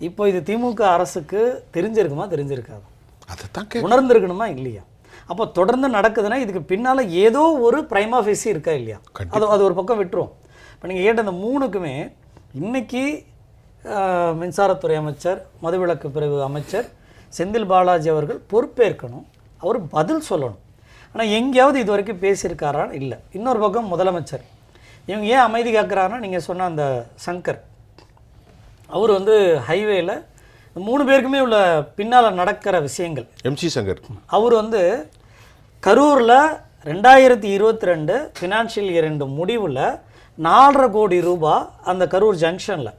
இப்போ இது திமுக அரசுக்கு தெரிஞ்சிருக்குமா, தெரிஞ்சிருக்காது, அதை உணர்ந்திருக்கணுமா இல்லையா? அப்போ தொடர்ந்து நடக்குதுன்னா இதுக்கு பின்னால் ஏதோ ஒரு பிரைமா ஃபேஸி இருக்கா இல்லையா? அது ஒரு பக்கம் விட்டுரும். இப்போ நீங்கள் கேட்ட அந்த 3க்குமே இன்னைக்கு மின்சாரத்துறை அமைச்சர், மதுவிலக்கு பிரிவு அமைச்சர் செந்தில் பாலாஜி அவர்கள் பொறுப்பேற்கணும், அவர் பதில் சொல்லணும். ஆனால் எங்கேயாவது இது வரைக்கும் பேசியிருக்காரான்னு இல்லை. இன்னொரு பக்கம் முதலமைச்சர் இவங்க ஏன் அமைதி காக்குறாருன்னா, நீங்கள் சொன்ன அந்த சங்கர் அவர் வந்து ஹைவேல 3 பேருக்குமே உள்ள பின்னால் நடக்கிற விஷயங்கள், MC சங்கர் அவர் வந்து கரூரில் 2022 ஃபினான்ஷியல் இயர் முடிவில் 4.5 கோடி ரூபாய் அந்த கரூர் ஜங்ஷனில்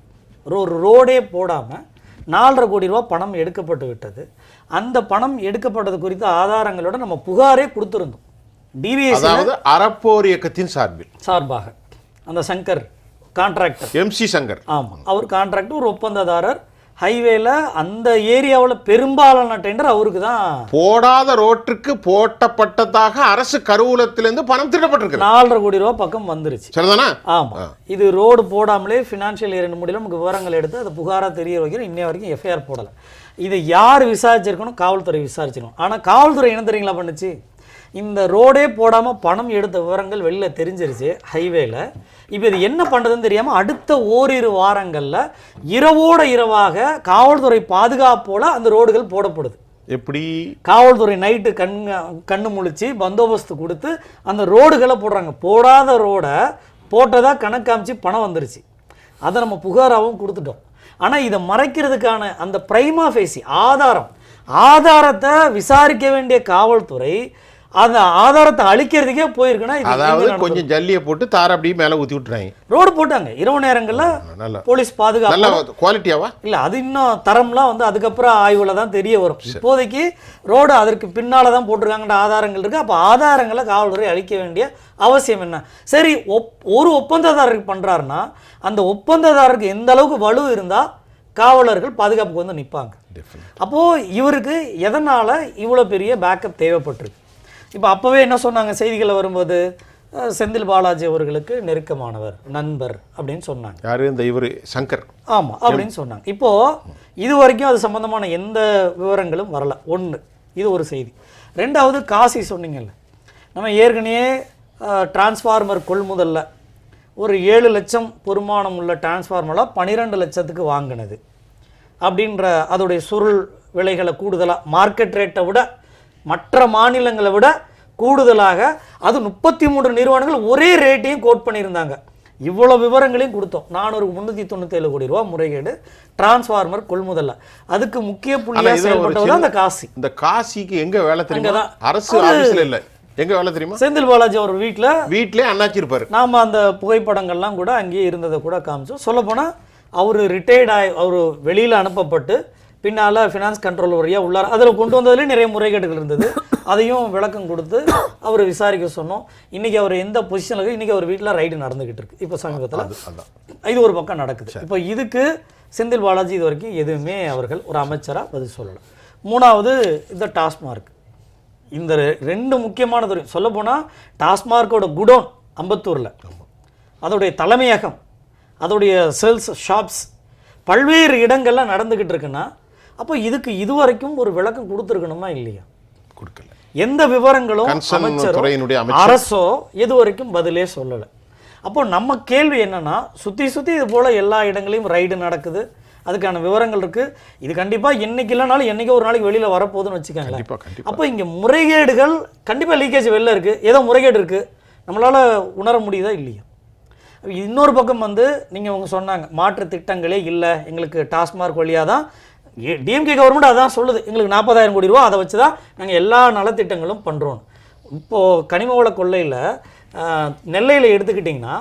ஒரு ரோடே போடாமல் 4.5 கோடி ரூபா பணம் எடுக்கப்பட்டு விட்டது. அந்த பணம் எடுக்கப்பட்டது குறித்த ஆதாரங்களோட நம்ம புகாரே கொடுத்துருந்தோம். டிவிஎஸ் அதாவது அறப்போர் இயக்கத்தின் சார்பாக அந்த சங்கர் கான்ட்ராக்டர் MC சங்கர். ஆமாம், அவர் கான்ட்ராக்டர், ஒரு ஒப்பந்ததாரர். ஹைவேல அந்த ஏரியாவில் பெரும்பாலான டெண்டர் அவருக்கு தான். போடாத ரோட்டுக்கு போட்டப்பட்டதாக அரசு கருவூலத்திலிருந்து பணம் திருடப்பட்டிருக்கு. 4.5 கோடி ரூபா பக்கம் வந்துருச்சு. சரிதானா? ஆமா, இது ரோடு போடாமலே ஃபினான்ஷியல் இயர் முடியல நமக்கு விவரங்கள் எடுத்து அதை புகாராக தெரிய வைக்கிறோம். இன்னைய வரைக்கும் எஃப்ஐஆர் போடலை. இதை யார் விசாரிச்சிருக்கணும்? காவல்துறை விசாரிச்சிருக்கணும். ஆனால் காவல்துறை என்ன தெரியுங்களா பண்ணுச்சு? இந்த ரோடே போடாமல் பணம் எடுத்த விவரங்கள் வெளியில் தெரிஞ்சிருச்சு ஹைவேல. இப்போ இது என்ன பண்ணுறதுன்னு தெரியாமல் அடுத்த ஓரிரு வாரங்களில் இரவோட இரவாக காவல்துறை பாதுகாப்போல் அந்த ரோடுகள் போடப்படுது. எப்படி? காவல்துறை நைட்டு கண்ணு முழிச்சு பந்தோபஸ்து கொடுத்து அந்த ரோடுகளை போடுறாங்க. போடாத ரோடை போட்டதாக கணக்காமிச்சு பணம் வந்துருச்சு. அதை நம்ம புகாராகவும் கொடுத்துட்டோம். ஆனால் இதை மறைக்கிறதுக்கான அந்த பிரைமா ஃபேசி ஆதாரத்தை விசாரிக்க வேண்டிய காவல்துறை அந்த ஆதாரத்தை அழிக்கிறதுக்கே போயிருக்குன்னா, அதாவது கொஞ்சம் ஜல்லியை போட்டு தார அப்படியே மேலே ஊற்றி விட்டுறாங்க. ரோடு போட்டாங்க இரவு நேரங்களில் போலீஸ் பாதுகாப்பு. குவாலிட்டியாவா? இல்லை, அது இன்னும் தரம்லாம் வந்து அதுக்கப்புறம் ஆய்வில் தான் தெரிய வரும். இப்போதைக்கு ரோடு அதற்கு பின்னால் தான் போட்டிருக்காங்கன்ற ஆதாரங்கள் இருக்குது. அப்போ ஆதாரங்களை காவல்துறை அழிக்க வேண்டிய அவசியம் என்ன? சரி, ஒரு ஒப்பந்ததாரருக்கு பண்ணுறாருன்னா அந்த ஒப்பந்ததாரருக்கு எந்த அளவுக்கு வலு இருந்தால் காவலர்கள் பாதுகாப்புக்கு வந்து நிற்பாங்க. அப்போது இவருக்கு எதனால் இவ்வளோ பெரிய பேக்கப் தேவைப்பட்டிருக்கு? இப்போ அப்போவே என்ன சொன்னாங்க செய்திகளை வரும்போது, செந்தில் பாலாஜி அவர்களுக்கு நெருக்கமானவர், நண்பர் அப்படின்னு சொன்னாங்க. யாரு? இந்த இவர் சங்கர். ஆமாம் அப்படின்னு சொன்னாங்க. இப்போது இது வரைக்கும் அது சம்மந்தமான எந்த விவரங்களும் வரல. ஒன்று, இது ஒரு செய்தி. ரெண்டாவது, காசி சொன்னீங்கல்ல, நம்ம ஏற்கனவே டிரான்ஸ்ஃபார்மர் கொள்முதலில் ஒரு 7 லட்சம் பொறுமானம் உள்ள டிரான்ஸ்ஃபார்மரில் 12 லட்சத்துக்கு வாங்கினது அப்படின்ற அதோடைய சுருள் விலைகளை கூடுதலாக மார்க்கெட் ரேட்டை விட மற்ற மாநிலங்களை விட கூடுதலாக அது 33 நிறுவனங்கள் ஒரே ரேட்டையும் கோட் பண்ணியிருந்தாங்க. இவ்வளோ விவரங்களையும் கொடுத்தோம். 397 கோடி ரூபா முறைகேடு டிரான்ஸ்ஃபார்மர் கொள்முதல்ல. அதுக்கு முக்கிய புள்ளியாக செயல்பட்டது அந்த காசி. இந்த காசிக்கு எங்கே வேலை தெரியுமா? அரசு ஆஃபீஸில் இல்லை, எங்கே வேலை தெரியுமா? செந்தில் பாலாஜி அவர் வீட்டிலே அண்ணாச்சி இருப்பார். நாம் அந்த புகைப்படங்கள்லாம் கூட அங்கேயே இருந்ததை கூட காமிச்சோம். சொல்லப்போனால் அவர் ரிட்டையர்ட் ஆகி அவர் வெளியில் அனுப்பப்பட்டு பின்னால் ஃபினான்ஸ் கண்ட்ரோல் வழியாக உள்ளார். அதில் கொண்டு வந்ததுலேயே நிறைய முறைகேடுகள் இருந்தது. அதையும் விளக்கம் கொடுத்து அவர் விசாரிக்க சொன்னோம். இன்றைக்கி அவர் எந்த பொசிஷனில் இருக்குது? இன்றைக்கி அவர் வீட்டில் ரைடு நடந்துக்கிட்டு இருக்குது. இப்போ சமீபத்தில் இது ஒரு பக்கம் நடக்குது. இப்போ இதுக்கு செந்தில் பாலாஜி இது வரைக்கும் எதுவுமே அவர்கள் ஒரு அமைச்சராக பதில் சொல்லலை. மூணாவது, இந்த டாஸ்மார்க். இந்த 2 முக்கியமான துறை. சொல்லப்போனால் டாஸ்மார்க்கோட குடோன் அம்பத்தூரில், அதோடைய தலைமையகம், அதோடைய சேல்ஸ் ஷாப்ஸ் பல்வேறு இடங்கள்லாம் நடந்துக்கிட்டு இருக்குன்னா, அப்போ இதுக்கு இதுவரைக்கும் ஒரு விளக்கம் கொடுத்துருக்கணுமா இல்லையா? கொடுக்கல. எந்த விவரங்களும் அமைச்சரோ அரசோ இது வரைக்கும் பதிலே சொல்லலை. அப்போ நம்ம கேள்வி என்னன்னா, சுற்றி இது போல் எல்லா இடங்களையும் ரைடு நடக்குது, அதுக்கான விவரங்கள் இருக்குது. இது கண்டிப்பாக என்னைக்கு இல்லைனாலும் என்றைக்கோ ஒரு நாளைக்கு வெளியில் வரப்போகுதுன்னு வச்சுக்கோங்களேன். அப்போ இங்கே முறைகேடுகள் கண்டிப்பாக லீக்கேஜ் வெளில இருக்குது, ஏதோ முறைகேடு இருக்குது, நம்மளால் உணர முடியுதா இல்லையா? இன்னொரு பக்கம் வந்து நீங்கள் அவங்க சொன்னாங்க மாற்று திட்டங்களே இல்லை எங்களுக்கு, டாஸ்மார்க் வழியாக தான் டிஎம்கே கவர்மெண்ட் அதான் சொல்லுது, எங்களுக்கு 40,000 கோடி ரூபா அதை வச்சு தான் நாங்கள் எல்லா நலத்திட்டங்களும் பண்ணுறோம். இப்போது கனிம வள கொள்ளையில் நெல்லையில் எடுத்துக்கிட்டிங்கன்னா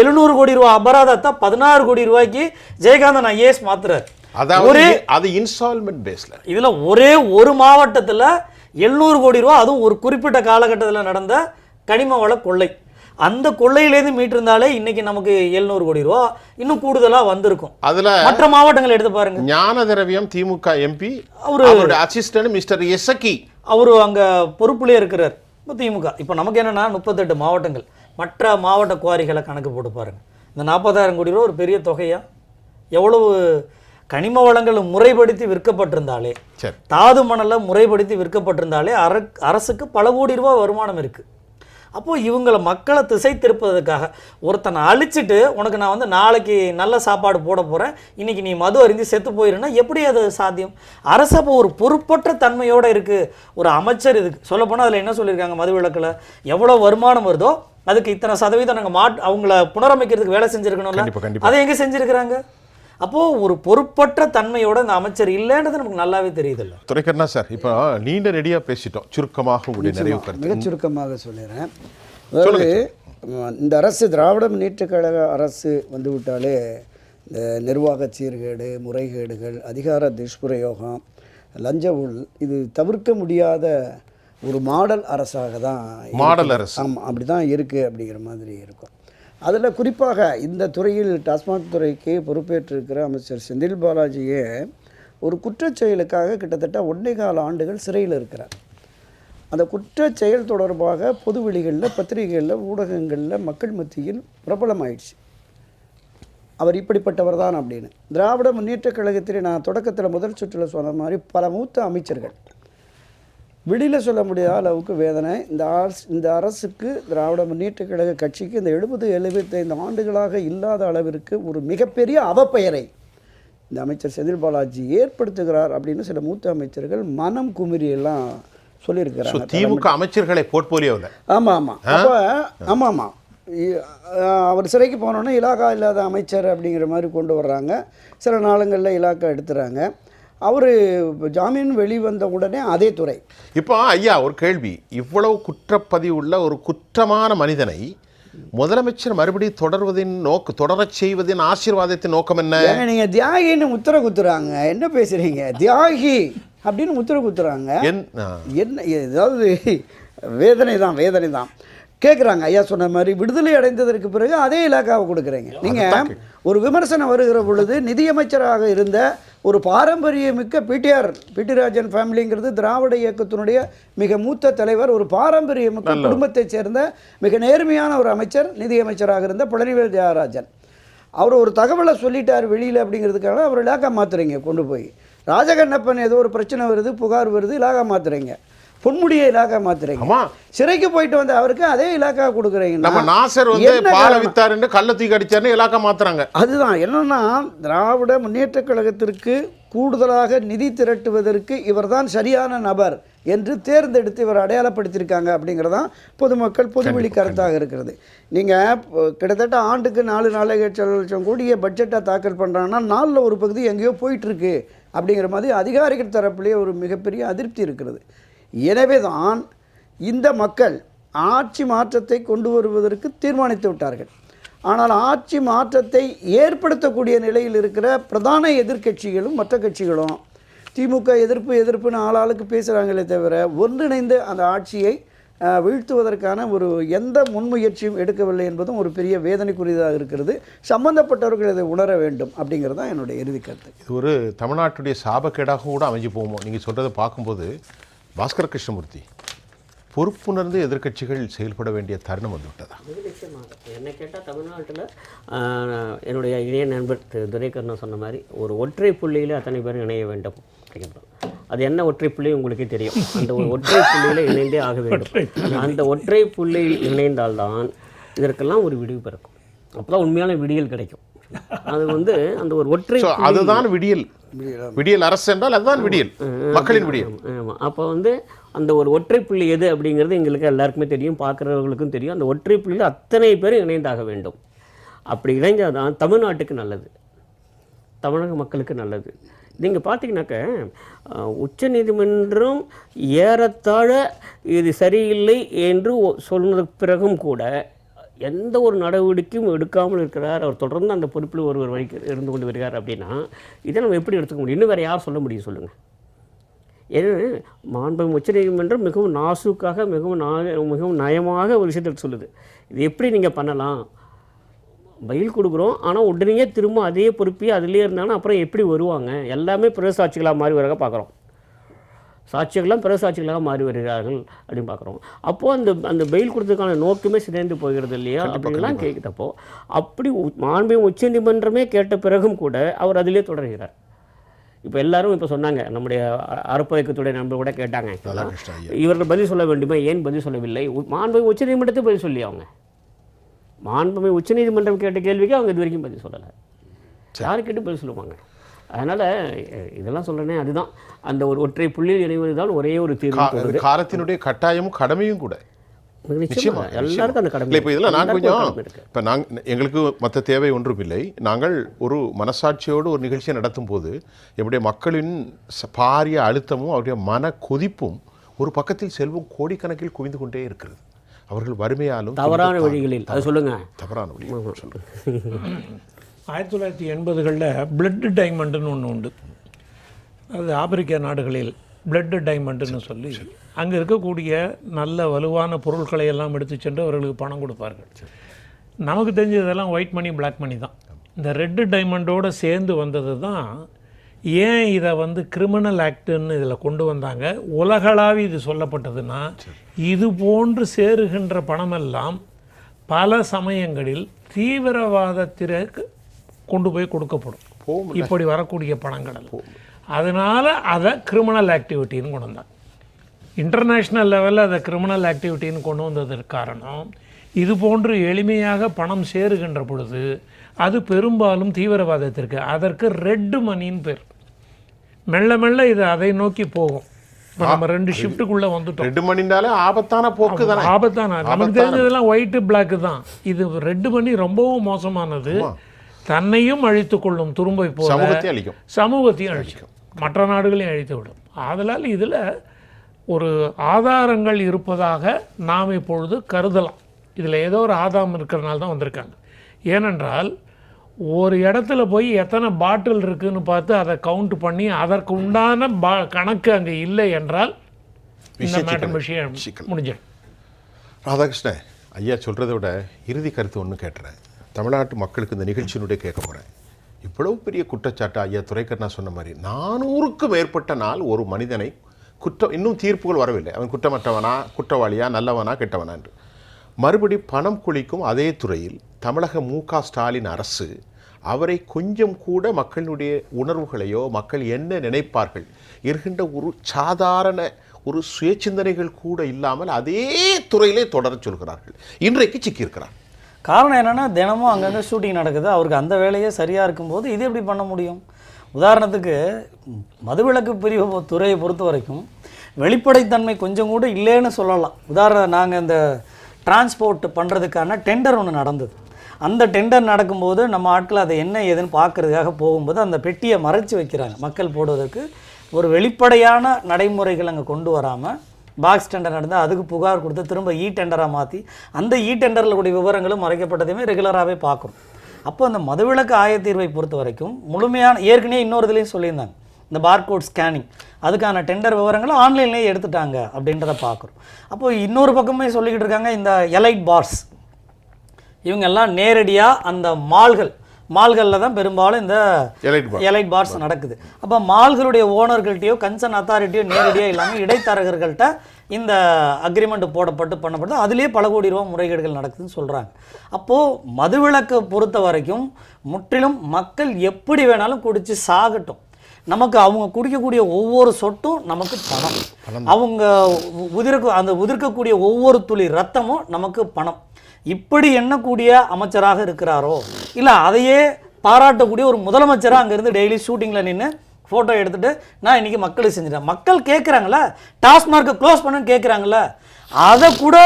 700 கோடி ரூபா அபராதத்தை 16 கோடி ரூபாய்க்கு ஜெயகாந்தன் ஐஏஎஸ் மாத்துறாரு. அதாவது அது இன்ஸ்டால்மெண்ட் பேஸ்ல. இதில் ஒரே ஒரு மாவட்டத்தில் 700 கோடி ரூபா, அதுவும் ஒரு குறிப்பிட்ட காலகட்டத்தில் நடந்த கனிம வள கொள்ளை. அந்த கொள்ளையிலேருந்து மீட்டிருந்தாலே இன்னைக்கு நமக்கு 700 கோடி ரூபா இன்னும் கூடுதலாக வந்திருக்கும். அதில் மற்ற மாவட்டங்கள் எடுத்து பாருங்க. ஞான திரவியம் திமுக எம்பி அவருடைய அசிஸ்டன்ட் மிஸ்டர் எசக்கி அவர் அங்கே பொறுப்புலேயே இருக்கிறார் திமுக. இப்போ நமக்கு என்னன்னா 38 மாவட்டங்கள், மற்ற மாவட்ட குவாரிகளை கணக்கு போட்டு பாருங்க. இந்த 40,000 கோடி ரூபா ஒரு பெரிய தொகையா? எவ்வளவு கனிம வளங்கள் முறைப்படுத்தி விற்கப்பட்டிருந்தாலே, தாது மணலை முறைப்படுத்தி விற்கப்பட்டிருந்தாலே அரசுக்கு பல கோடி ரூபா வருமானம் இருக்குது. அப்போது இவங்களை மக்களை திசை திருப்பதற்காக ஒருத்தனை அழிச்சிட்டு உனக்கு நான் வந்து நாளைக்கு நல்ல சாப்பாடு போட போகிறேன், இன்றைக்கி நீ மது அறிந்து செத்து போயிருன்னா எப்படி அது சாத்தியம்? அரசு அப்போ ஒரு பொறுப்பற்ற தன்மையோடு இருக்குது. ஒரு அமைச்சர் இதுக்கு சொல்லப்போனால் அதில் என்ன சொல்லியிருக்காங்க, மது விலக்கில் எவ்வளோ வருமானம் வருதோ அதுக்கு இத்தனை சதவீதம் நாங்கள் அவங்கள புனரமைக்கிறதுக்கு வேலை செஞ்சுருக்கணும்ல, அதை எங்கே செஞ்சுருக்கிறாங்க? அப்போது ஒரு பொறுப்பற்ற தன்மையோட இந்த அமைச்சர் இல்லைன்றது நமக்கு நல்லாவே தெரியுதில்ல. துரைக்கண்ணா சார், இப்போ நீண்ட நெடியாக பேசிட்டோம், சுருக்கமாக மிக சுருக்கமாக சொல்லிடுறேன். அதாவது இந்த அரசு திராவிட முன்னேற்றக் கழக அரசு வந்துவிட்டாலே இந்த நிர்வாக சீர்கேடு, முறைகேடுகள், அதிகார துஷ்பிரயோகம், லஞ்ச ஊழல், இது தவிர்க்க முடியாத ஒரு மாடல் அரசாக தான் மாடல் அரசு. ஆமாம், அப்படி தான் இருக்குது அப்படிங்கிற மாதிரி இருக்கும். அதில் குறிப்பாக இந்த துறையில் டாஸ்மாக் துறைக்கு பொறுப்பேற்றிருக்கிற அமைச்சர் செந்தில் பாலாஜியே ஒரு குற்றச் செயலுக்காக கிட்டத்தட்ட 1.25 ஆண்டுகள் சிறையில் இருக்கிறார். அந்த குற்றச் செயல் தொடர்பாக பொதுவெளிகளில், பத்திரிகைகளில், ஊடகங்களில், மக்கள் மத்தியில் பிரபலமாயிடுச்சு. அவர் இப்படிப்பட்டவர் தான் அப்படின்னு. திராவிட முன்னேற்றக் கழகத்தில் நான் தொடக்கத்தில் முதல் சுற்றில் சொன்ன மாதிரி பல மூத்த அமைச்சர்கள் வெளியில் சொல்ல முடியாத அளவுக்கு வேதனை. இந்த அரசுக்கு, திராவிட முன்னேற்றக் கழக கட்சிக்கு இந்த 70-75 ஆண்டுகளாக இல்லாத அளவிற்கு ஒரு மிகப்பெரிய அவப்பெயரை இந்த அமைச்சர் செந்தில் பாலாஜி ஏற்படுத்துகிறார் அப்படின்னு சில மூத்த அமைச்சர்கள் மனம் குமிரியெல்லாம் சொல்லியிருக்கிறாங்க. திமுக அமைச்சர்களை போர்ட்போலியோவில். ஆமாம். அப்போ ஆமாம், அவர் சிறைக்கு போனோன்னே இலாக்கா இல்லாத அமைச்சர் அப்படிங்கிற மாதிரி கொண்டு வர்றாங்க. சில நாளுங்களில் இலாக்கா எடுத்துகிறாங்க. அவர் ஜாமீன் வெளிவந்த உடனே அதே துறை. இப்போ ஐயா ஒரு கேள்வி, இவ்வளவு குற்றப்பதிவு உள்ள ஒரு குற்றமான மனிதனை முதலமைச்சர் மறுபடியும் தொடரச் செய்வதின் ஆசீர்வாதத்தின் நோக்கம் என்ன? நீங்கள் தியாகின்னு முத்திர குத்துறாங்க, என்ன பேசுகிறீங்க? தியாகி அப்படின்னு முத்திர குத்துறாங்க. என்ன ஏதாவது வேதனை தான் கேட்குறாங்க. ஐயா சொன்ன மாதிரி விடுதலை அடைந்ததற்கு பிறகு அதே இலாக்காவை கொடுக்குறீங்க. நீங்கள் ஒரு விமர்சனம் வருகிற பொழுது நிதியமைச்சராக இருந்த ஒரு பாரம்பரியமிக்க பிடி ராஜன் ஃபேமிலிங்கிறது திராவிட இயக்கத்தினுடைய மிக மூத்த தலைவர், ஒரு பாரம்பரியமிக்க குடும்பத்தைச் சேர்ந்த மிக நேர்மையான ஒரு அமைச்சர், நிதியமைச்சராக இருந்த பழனிவேல் தியாகராஜன். அவர் ஒரு தகவலை சொல்லிட்டார் வெளியில் அப்படிங்கிறதுக்காக அவர் இலாக்கா மாற்றுறீங்க. கொண்டு போய் ராஜகண்ணப்பன் ஏதோ ஒரு பிரச்சனை வருது, புகார் வருது, இலாக்கா மாற்றுறீங்க. பொன்முடியை இலாக்கா மாத்துறீங்க. சிறைக்கு போயிட்டு வந்த அவருக்கு அதே இலாக்கா கொடுக்குறீங்க. நம்ம நாசர் வந்து பால வித்தாருன்னு கள்ள தூக்கி அடிச்சாருன்னு இலாக்கா மாத்துறாங்க. அதுதான் என்னன்னா, திராவிட முன்னேற்ற கழகத்திற்கு கூடுதலாக நிதி திரட்டுவதற்கு இவர்தான் சரியான நபர் என்று தேர்ந்தெடுத்து இவர் அடையாளப்படுத்தியிருக்காங்க அப்படிங்கிறதான் பொதுமக்கள் பொதுவெளி கருத்தாக இருக்கிறது. நீங்கள் கிட்டத்தட்ட ஆண்டுக்கு 4 லட்சம் கோடியை பட்ஜெட்டாக தாக்கல் பண்ணுறாங்கன்னா 4ல் ஒரு பகுதி எங்கேயோ போயிட்டுருக்கு அப்படிங்கிற மாதிரி அதிகாரிகள் தரப்புலேயே ஒரு மிகப்பெரிய அதிருப்தி இருக்கிறது. எனவே தான் இந்த மக்கள் ஆட்சி மாற்றத்தை கொண்டு வருவதற்கு தீர்மானித்து விட்டார்கள். ஆனால் ஆட்சி மாற்றத்தை ஏற்படுத்தக்கூடிய நிலையில் இருக்கிற பிரதான எதிர்க்கட்சிகளும் மற்ற கட்சிகளும் திமுக எதிர்ப்புன்னு ஆளாளுக்கு பேசுகிறாங்களே தவிர ஒன்றிணைந்து அந்த ஆட்சியை வீழ்த்துவதற்கான ஒரு எந்த முன்முயற்சியும் எடுக்கவில்லை என்பதும் ஒரு பெரிய வேதனைக்குரியதாக இருக்கிறது. சம்பந்தப்பட்டவர்கள் இதை உணர வேண்டும் அப்படிங்கிறது தான் என்னுடைய இறுதி கருத்து. இது ஒரு தமிழ்நாட்டுடைய சாபக்கேடாக கூட அமைஞ்சு போகுமோ? நீங்கள் சொல்கிறத பார்க்கும்போது பாஸ்கர கிருஷ்ணமூர்த்தி, பொறுப்புணர்ந்து எதிர்க்கட்சிகள் செயல்பட வேண்டிய தருணம் வந்துவிட்டதா? என்னை கேட்டால் தமிழ்நாட்டில் என்னுடைய இணைய நண்பர் துரைக்கண்ணன் சொன்ன மாதிரி ஒரு ஒற்றை புள்ளியில் அத்தனை பேரும் இணைய வேண்டும் அப்படிங்கிறோம். அது என்ன ஒற்றை புள்ளி உங்களுக்கே தெரியும். அந்த ஒரு ஒற்றை புள்ளியில் இணைந்தே ஆக வேண்டும். அந்த ஒற்றை புள்ளியில் இணைந்தால்தான் இதற்கெல்லாம் ஒரு விடிவு பிறக்கும். அப்போ தான் உண்மையான விடியல் கிடைக்கும். அது வந்து அந்த ஒரு ஒற்றை, அதுதான் விடியல் அரசு என்றால் அதுதான் விடியல், மக்களின் விடியல். ஆமாம். அப்போ வந்து அந்த ஒரு ஒற்றை புள்ளி எது அப்படிங்கிறது எங்களுக்கு எல்லாருக்குமே தெரியும், பார்க்குறவர்களுக்கும் தெரியும். அந்த ஒற்றை புள்ளியில் அத்தனை பேரும் இணைந்தாக வேண்டும். அப்படி இணைஞ்சால் தான் தமிழ்நாட்டுக்கு நல்லது, தமிழக மக்களுக்கு நல்லது. நீங்கள் பார்த்தீங்கன்னாக்க உச்சநீதிமன்றம் ஏறத்தாழ இது சரியில்லை என்று சொன்னதுக்கு பிறகும் கூட எந்த ஒரு நடவடிக்கையும் எடுக்காமல் இருக்கிறார். அவர் தொடர்ந்து அந்த பொறுப்பில் ஒருவர் இருந்து கொண்டு வருகிறார். அப்படின்னா இதை நம்ம எப்படி எடுத்துக்க முடியும்? இன்னும் வேறு யார் சொல்ல முடியும் சொல்லுங்கள்? ஏன்னா மாண்புமிகு உச்சநீதிமன்றம் மிகவும் நாசூக்காக மிகவும் நயமாக ஒரு விஷயத்தை சொல்லுது. இது எப்படி நீங்கள் பண்ணலாம்? பயில் கொடுக்குறோம், ஆனால் உடனே திரும்ப அதே பொறுப்பி அதிலே இருந்தாங்கன்னா அப்புறம் எப்படி வருவாங்க? எல்லாமே பிற சாட்சிகளாக மாறி வர பார்க்குறோம். சாட்சியெல்லாம் பிற சாட்சிகளாக மாறி வருகிறார்கள் அப்படின்னு பார்க்குறோம். அப்போது அந்த பெயில் கொடுத்ததுக்கான நோக்கமே சிதைந்து போகிறது இல்லையா அப்படின்லாம் கேட்குறப்போ, அப்படி மாண்புமிகு உச்சநீதிமன்றமே கேட்ட பிறகும் கூட அவர் அதிலே தொடர்கிறார். இப்போ எல்லாரும் இப்போ சொன்னாங்க, நம்முடைய அறப்பயக்கத்துடைய நண்பர் கூட கேட்டாங்க, இவர்கள் பதில் சொல்ல வேண்டுமே, ஏன் பதில் சொல்லவில்லை? மாண்புமிகு உச்சநீதிமன்றத்தை பதில் சொல்லி அவங்க மாண்புமிகு உச்சநீதிமன்றம் கேட்ட கேள்விக்கு அவங்க இது வரைக்கும் பதில் சொல்லலை. யாரு கேட்டு பதில் சொல்லுவாங்க? அதனால் இதெல்லாம் சொல்கிறேனே, அதுதான் அந்த ஒரு ஒற்றை புள்ளியில் இணைவது தான் ஒரே ஒரு தீர்வு. காலத்தினுடைய கட்டாயமும் கடமையும் கூட. எல்லாருக்கும் அந்த கடமை. இப்போ இதெல்லாம் நாங்கள் கொஞ்சம் இப்போ எங்களுக்கு மற்ற தேவை ஒன்றும் இல்லை. நாங்கள் ஒரு மனசாட்சியோடு ஒரு நிகழ்ச்சியை நடத்தும் போது என்னுடைய மக்களின் பாரிய அழுத்தமும் அவருடைய மன கொதிப்பும் ஒரு பக்கத்தில் செல்வம் கோடிக்கணக்கில் குவிந்து கொண்டே இருக்கிறது. அவர்கள் வறுமையாலும் தவறான வழிகளில், அது சொல்லுங்கள், தவறான வழிகள் சொல்லுங்கள். 1980களில் பிளட் டைமண்டுன்னு ஒன்று உண்டு. அது ஆப்பிரிக்க நாடுகளில் பிளட் டைமண்டுன்னு சொல்லி அங்கே இருக்கக்கூடிய நல்ல வலுவான பொருட்களை எல்லாம் எடுத்து சென்று அவர்களுக்கு பணம் கொடுப்பார்கள். நமக்கு தெரிஞ்சதெல்லாம் ஒயிட் மணி பிளாக் மணி தான். இந்த ரெட்டு டைமண்டோடு சேர்ந்து வந்தது தான் ஏன் இதை வந்து கிரிமினல் ஆக்டுன்னு இதில் கொண்டு வந்தாங்க. உலகளாவி இது சொல்லப்பட்டதுன்னா இது போன்று சேருகின்ற பணமெல்லாம் பல சமயங்களில் தீவிரவாதத்திற்கு கொண்டு போய் கொடுக்கப்படும் இப்படி வரக்கூடிய பணங்கள் எல்லாம். அதனால் அதை கிரிமினல் ஆக்டிவிட்டின்னு கொண்டு வந்தாங்க. இன்டர்நேஷ்னல் லெவலில் அதை கிரிமினல் ஆக்டிவிட்டின்னு கொண்டு வந்ததற்கு காரணம் இது போன்று எளிமையாக பணம் சேருகின்ற பொழுது அது பெரும்பாலும் தீவிரவாதத்திற்கு, அதற்கு ரெட்டு மணின்னு பேர். மெல்ல மெல்ல இது அதை நோக்கி போகும். இப்போ நம்ம 2 ஷிஃப்ட்டுக்குள்ளே வந்துட்டோம். ரெட்டு மணினாலே ஆபத்தான போக்கு தானே. ஆபத்தான, நமக்கு தெரிஞ்சதெல்லாம் ஒயிட்டு பிளாக்கு தான். இது ரெட்டு மணி ரொம்பவும் மோசமானது. தன்னையும் அழித்து கொள்ளும் துரும்பை போல சமூகத்தையும் அழிக்கும், மற்ற நாடுகளையும் அழித்து விடும். ஆதலால் இதில் ஒரு ஆதாரங்கள் இருப்பதாக நாம் இப்பொழுது கருதலாம். இதில் ஏதோ ஒரு ஆதாரம் இருக்கிறதுனால தான் வந்திருக்காங்க. ஏனென்றால் ஒரு இடத்துல போய் எத்தனை பாட்டில் இருக்குதுன்னு பார்த்து அதை கவுண்ட் பண்ணி அதற்கு உண்டான கணக்கு அங்கே இல்லை என்றால் இந்த மேட்டம் விஷயம் முடிஞ்சிடும். ராதாகிருஷ்ணன் ஐயா சொல்கிறத விட இறுதி கருத்து ஒன்று கேட்டுறேன். தமிழ்நாட்டு மக்களுக்கு இந்த நிகழ்ச்சியினுடைய கேட்க போகிறேன். இவ்வளவு பெரிய குற்றச்சாட்டு ஐயா துரைக்கண்ணா சொன்ன மாதிரி 400க்கும் மேற்பட்ட நாள் ஒரு மனிதனை இன்னும் தீர்ப்புகள் வரவில்லை. அவன் குற்றமற்றவனா, குற்றவாளியா, நல்லவனா, கெட்டவனா என்று மறுபடி பணம் குளிக்கும் அதே துறையில் தமிழக மு.க. ஸ்டாலின் அரசு அவரை கொஞ்சம் கூட மக்களுடைய உணர்வுகளையோ மக்கள் என்ன நினைப்பார்கள் இருக்கின்ற ஒரு சாதாரண ஒரு சுயசிந்தனைகள் கூட இல்லாமல் அதே துறையிலே தொடர சொல்கிறார்கள். இன்றைக்கு சிக்கியிருக்கிறார். காரணம் என்னென்னா தினமும் அங்கங்கே ஷூட்டிங் நடக்குது. அவருக்கு அந்த வேலையே சரியாக இருக்கும்போது இது எப்படி பண்ண முடியும்? உதாரணத்துக்கு மதுவிலக்கு பிரிவு துறையை பொறுத்த வரைக்கும் வெளிப்படைத்தன்மை கொஞ்சம் கூட இல்லைன்னு சொல்லலாம். உதாரணம், நாங்கள் இந்த டிரான்ஸ்போர்ட் பண்ணுறதுக்கான டெண்டர் ஒன்று நடந்தது. அந்த டெண்டர் நடக்கும்போது நம்ம ஆட்கள் அதை என்ன ஏதுன்னு பார்க்குறதுக்காக போகும்போது அந்த பெட்டியை மறைச்சி வைக்கிறாங்க. மக்கள் போடுவதற்கு ஒரு வெளிப்படையான நடைமுறைகள் அங்கே கொண்டு வராமல் பாக்ஸ் டெண்டர் நடந்தால் அதுக்கு புகார் கொடுத்து திரும்ப டெண்டராக மாற்றி அந்த டெண்டரில் கூடிய விவரங்களும் மறைக்கப்பட்டதையுமே ரெகுலராகவே பார்க்குறோம். அப்போ அந்த மதுவிலக்கு ஆயத்தீர்வை பொறுத்த வரைக்கும் முழுமையான, ஏற்கனவே இன்னொரு இதுலேயும் சொல்லியிருந்தாங்க, இந்த பார்கோட் ஸ்கேனிங் அதுக்கான டெண்டர் விவரங்களை ஆன்லைன்லேயே எடுத்துட்டாங்க அப்படின்றத பார்க்குறோம். அப்போது இன்னொரு பக்கமே சொல்லிக்கிட்டு இருக்காங்க, இந்த எலைட் பார்ஸ் இவங்கெல்லாம் நேரடியாக அந்த மால்களில் தான் பெரும்பாலும் இந்த எலைட் பார்ஸ் நடக்குது. அப்போ மால்களுடைய ஓனர்கள்ட்டையோ கன்சர்ன் அத்தாரிட்டியோ நேரடியாக இல்லாமல் இடைத்தரகர்கள்ட்ட இந்த அக்ரிமெண்ட் போடப்பட்டு பண்ணப்படுது. அதுலேயே பல கோடி ரூபா முறைகேடுகள் நடக்குதுன்னு சொல்கிறாங்க. அப்போது மதுவிலக்கை பொறுத்த வரைக்கும் முற்றிலும் மக்கள் எப்படி வேணாலும் குடித்து சாகட்டும், நமக்கு அவங்க குடிக்கக்கூடிய ஒவ்வொரு சொட்டும் நமக்கு பணம், அவங்க உதிர்க்கக்கூடிய ஒவ்வொரு துளி ரத்தமும் நமக்கு பணம். இப்படி எண்ணக்கூடிய அமைச்சராக இருக்கிறாரோ இல்லை அதையே பாராட்டக்கூடிய ஒரு முதலமைச்சராக அங்கேருந்து டெய்லி ஷூட்டிங்கில் நின்று ஃபோட்டோ எடுத்துகிட்டு நான் இன்றைக்கி மக்களுக்கு செஞ்சுட்டேன். மக்கள் கேட்குறாங்களா, டாஸ்மார்க்கை க்ளோஸ் பண்ணுன்னு கேட்குறாங்களா, அதை கூட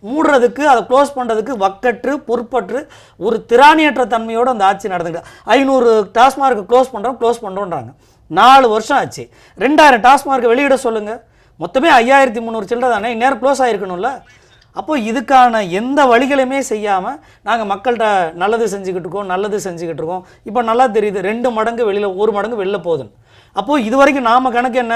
மூடுறதுக்கு, அதை க்ளோஸ் பண்ணுறதுக்கு வக்கற்று பொறுப்பற்று ஒரு திராணியற்ற தன்மையோடு அந்த ஆட்சி நடந்துக்கிட்டு 500 டாஸ்மார்க்கை க்ளோஸ் பண்ணுறோன்றாங்க. 4 வருஷம் ஆச்சு. 2000 டாஸ்மார்க்கை வெளியிட சொல்லுங்கள். மொத்தமே 5300 சில்லறை தானே, இந்நேரம் க்ளோஸ் ஆகிருக்கணும்ல. அப்போ இதுக்கான எந்த வழிகளையுமே செய்யாமல் நாங்கள் மக்கள்கிட்ட நல்லது செஞ்சுக்கிட்டு இருக்கோம். இப்போ நல்லா தெரியுது 2 மடங்கு வெளியில் 1 மடங்கு வெளில போகுதுன்னு. அப்போது இது வரைக்கும் நாம் கணக்கு என்ன,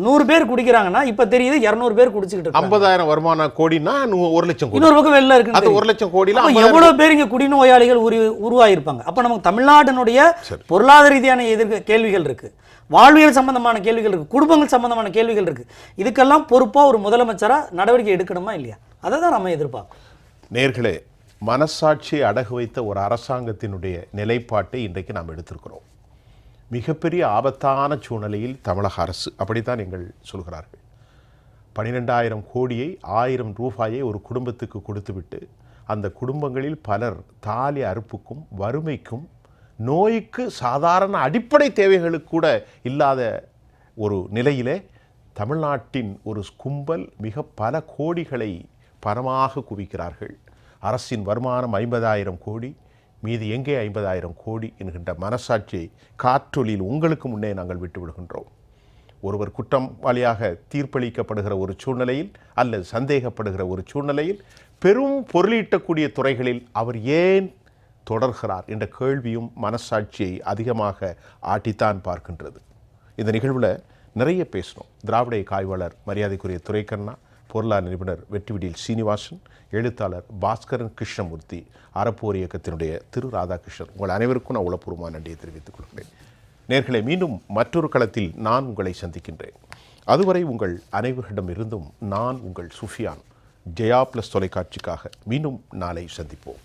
100 பேர் குடிக்கிறாங்கன்னா இப்போ தெரியுது 200 பேர் குடிச்சிக்கிட்டு 50,000 வருமான கோடினா 1 லட்சம் கோடி. இன்னொரு பக்கம் வெளில இருக்கு, அது 1 லட்சம் கோடியில் எவ்வளோ பேர் இங்கே குடிநோயாளிகள் உருவாகியிருப்பாங்க. அப்போ நமக்கு தமிழ்நாட்டினுடைய பொருளாதார ரீதியான கேள்விகள் இருக்குது, வாழ்வியல் சம்பந்தமான கேள்விகள் இருக்குது, குடும்பங்கள் சம்பந்தமான கேள்விகள் இருக்குது. இதுக்கெல்லாம் பொறுப்பாக ஒரு முதலமைச்சராக நடவடிக்கை எடுக்கணுமா இல்லையா? அதை தான் நம்ம எதிர்பார்க்கணும். நேர்களே, மனசாட்சியை அடகு வைத்த ஒரு அரசாங்கத்தினுடைய நிலைப்பாட்டை இன்றைக்கு நாம் எடுத்திருக்கிறோம். மிகப்பெரிய ஆபத்தான சூழ்நிலையில் தமிழக அரசு, அப்படித்தான் எங்கள் சொல்கிறார்கள், 12,000 கோடியை 1000 ரூபாயை ஒரு குடும்பத்துக்கு கொடுத்துவிட்டு அந்த குடும்பங்களில் பலர் தாலி அறுப்புக்கும் வறுமைக்கும் நோய்க்கு சாதாரண அடிப்படை தேவைகளுக்கு கூட இல்லாத ஒரு நிலையிலே தமிழ்நாட்டின் ஒரு கும்பல் மிக பல கோடிகளை பணமாக குவிக்கிறார்கள். அரசின் வருமானம் 50,000 கோடி, மீது எங்கே 50,000 கோடி என்கின்ற மனசாட்சியை காற்றொலியில் உங்களுக்கு முன்னே நாங்கள் விட்டு விடுகின்றோம். ஒருவர் குற்றவாளியாக தீர்ப்பளிக்கப்படுகிற ஒரு சூழ்நிலையில் அல்லது சந்தேகப்படுகிற ஒரு சூழ்நிலையில் பெரும் பொருளீட்டக்கூடிய துறைகளில் அவர் ஏன் தொடர்கிறார் என்ற கேள்வியும் மனசாட்சியை அதிகமாக ஆட்டித்தான் பார்க்கின்றது. இந்த நிகழ்வில் நிறைய பேசணும். திராவிட இயக்க ஆய்வாளர் மரியாதைக்குரிய துரைக்கண்ணா, பொருளாதார நிபுணர் வெற்றிவிடியல் சீனிவாசன், எழுத்தாளர் பாஸ்கரன் கிருஷ்ணமூர்த்தி, அறப்போர் இயக்கத்தினுடைய திரு ராதாகிருஷ்ணன், உங்கள் அனைவருக்கும் நான் உளப்பூர்வமான நன்றியை தெரிவித்துக் கொள்கிறேன். நேயர்களே, மீண்டும் மற்றொரு களத்தில் நான் உங்களை சந்திக்கின்றேன். அதுவரை உங்கள் அனைவரிடமிருந்தும் நான் உங்கள் சுஃபியான். ஜெயா ப்ளஸ் தொலைக்காட்சிக்காக மீண்டும் நாளை சந்திப்போம்.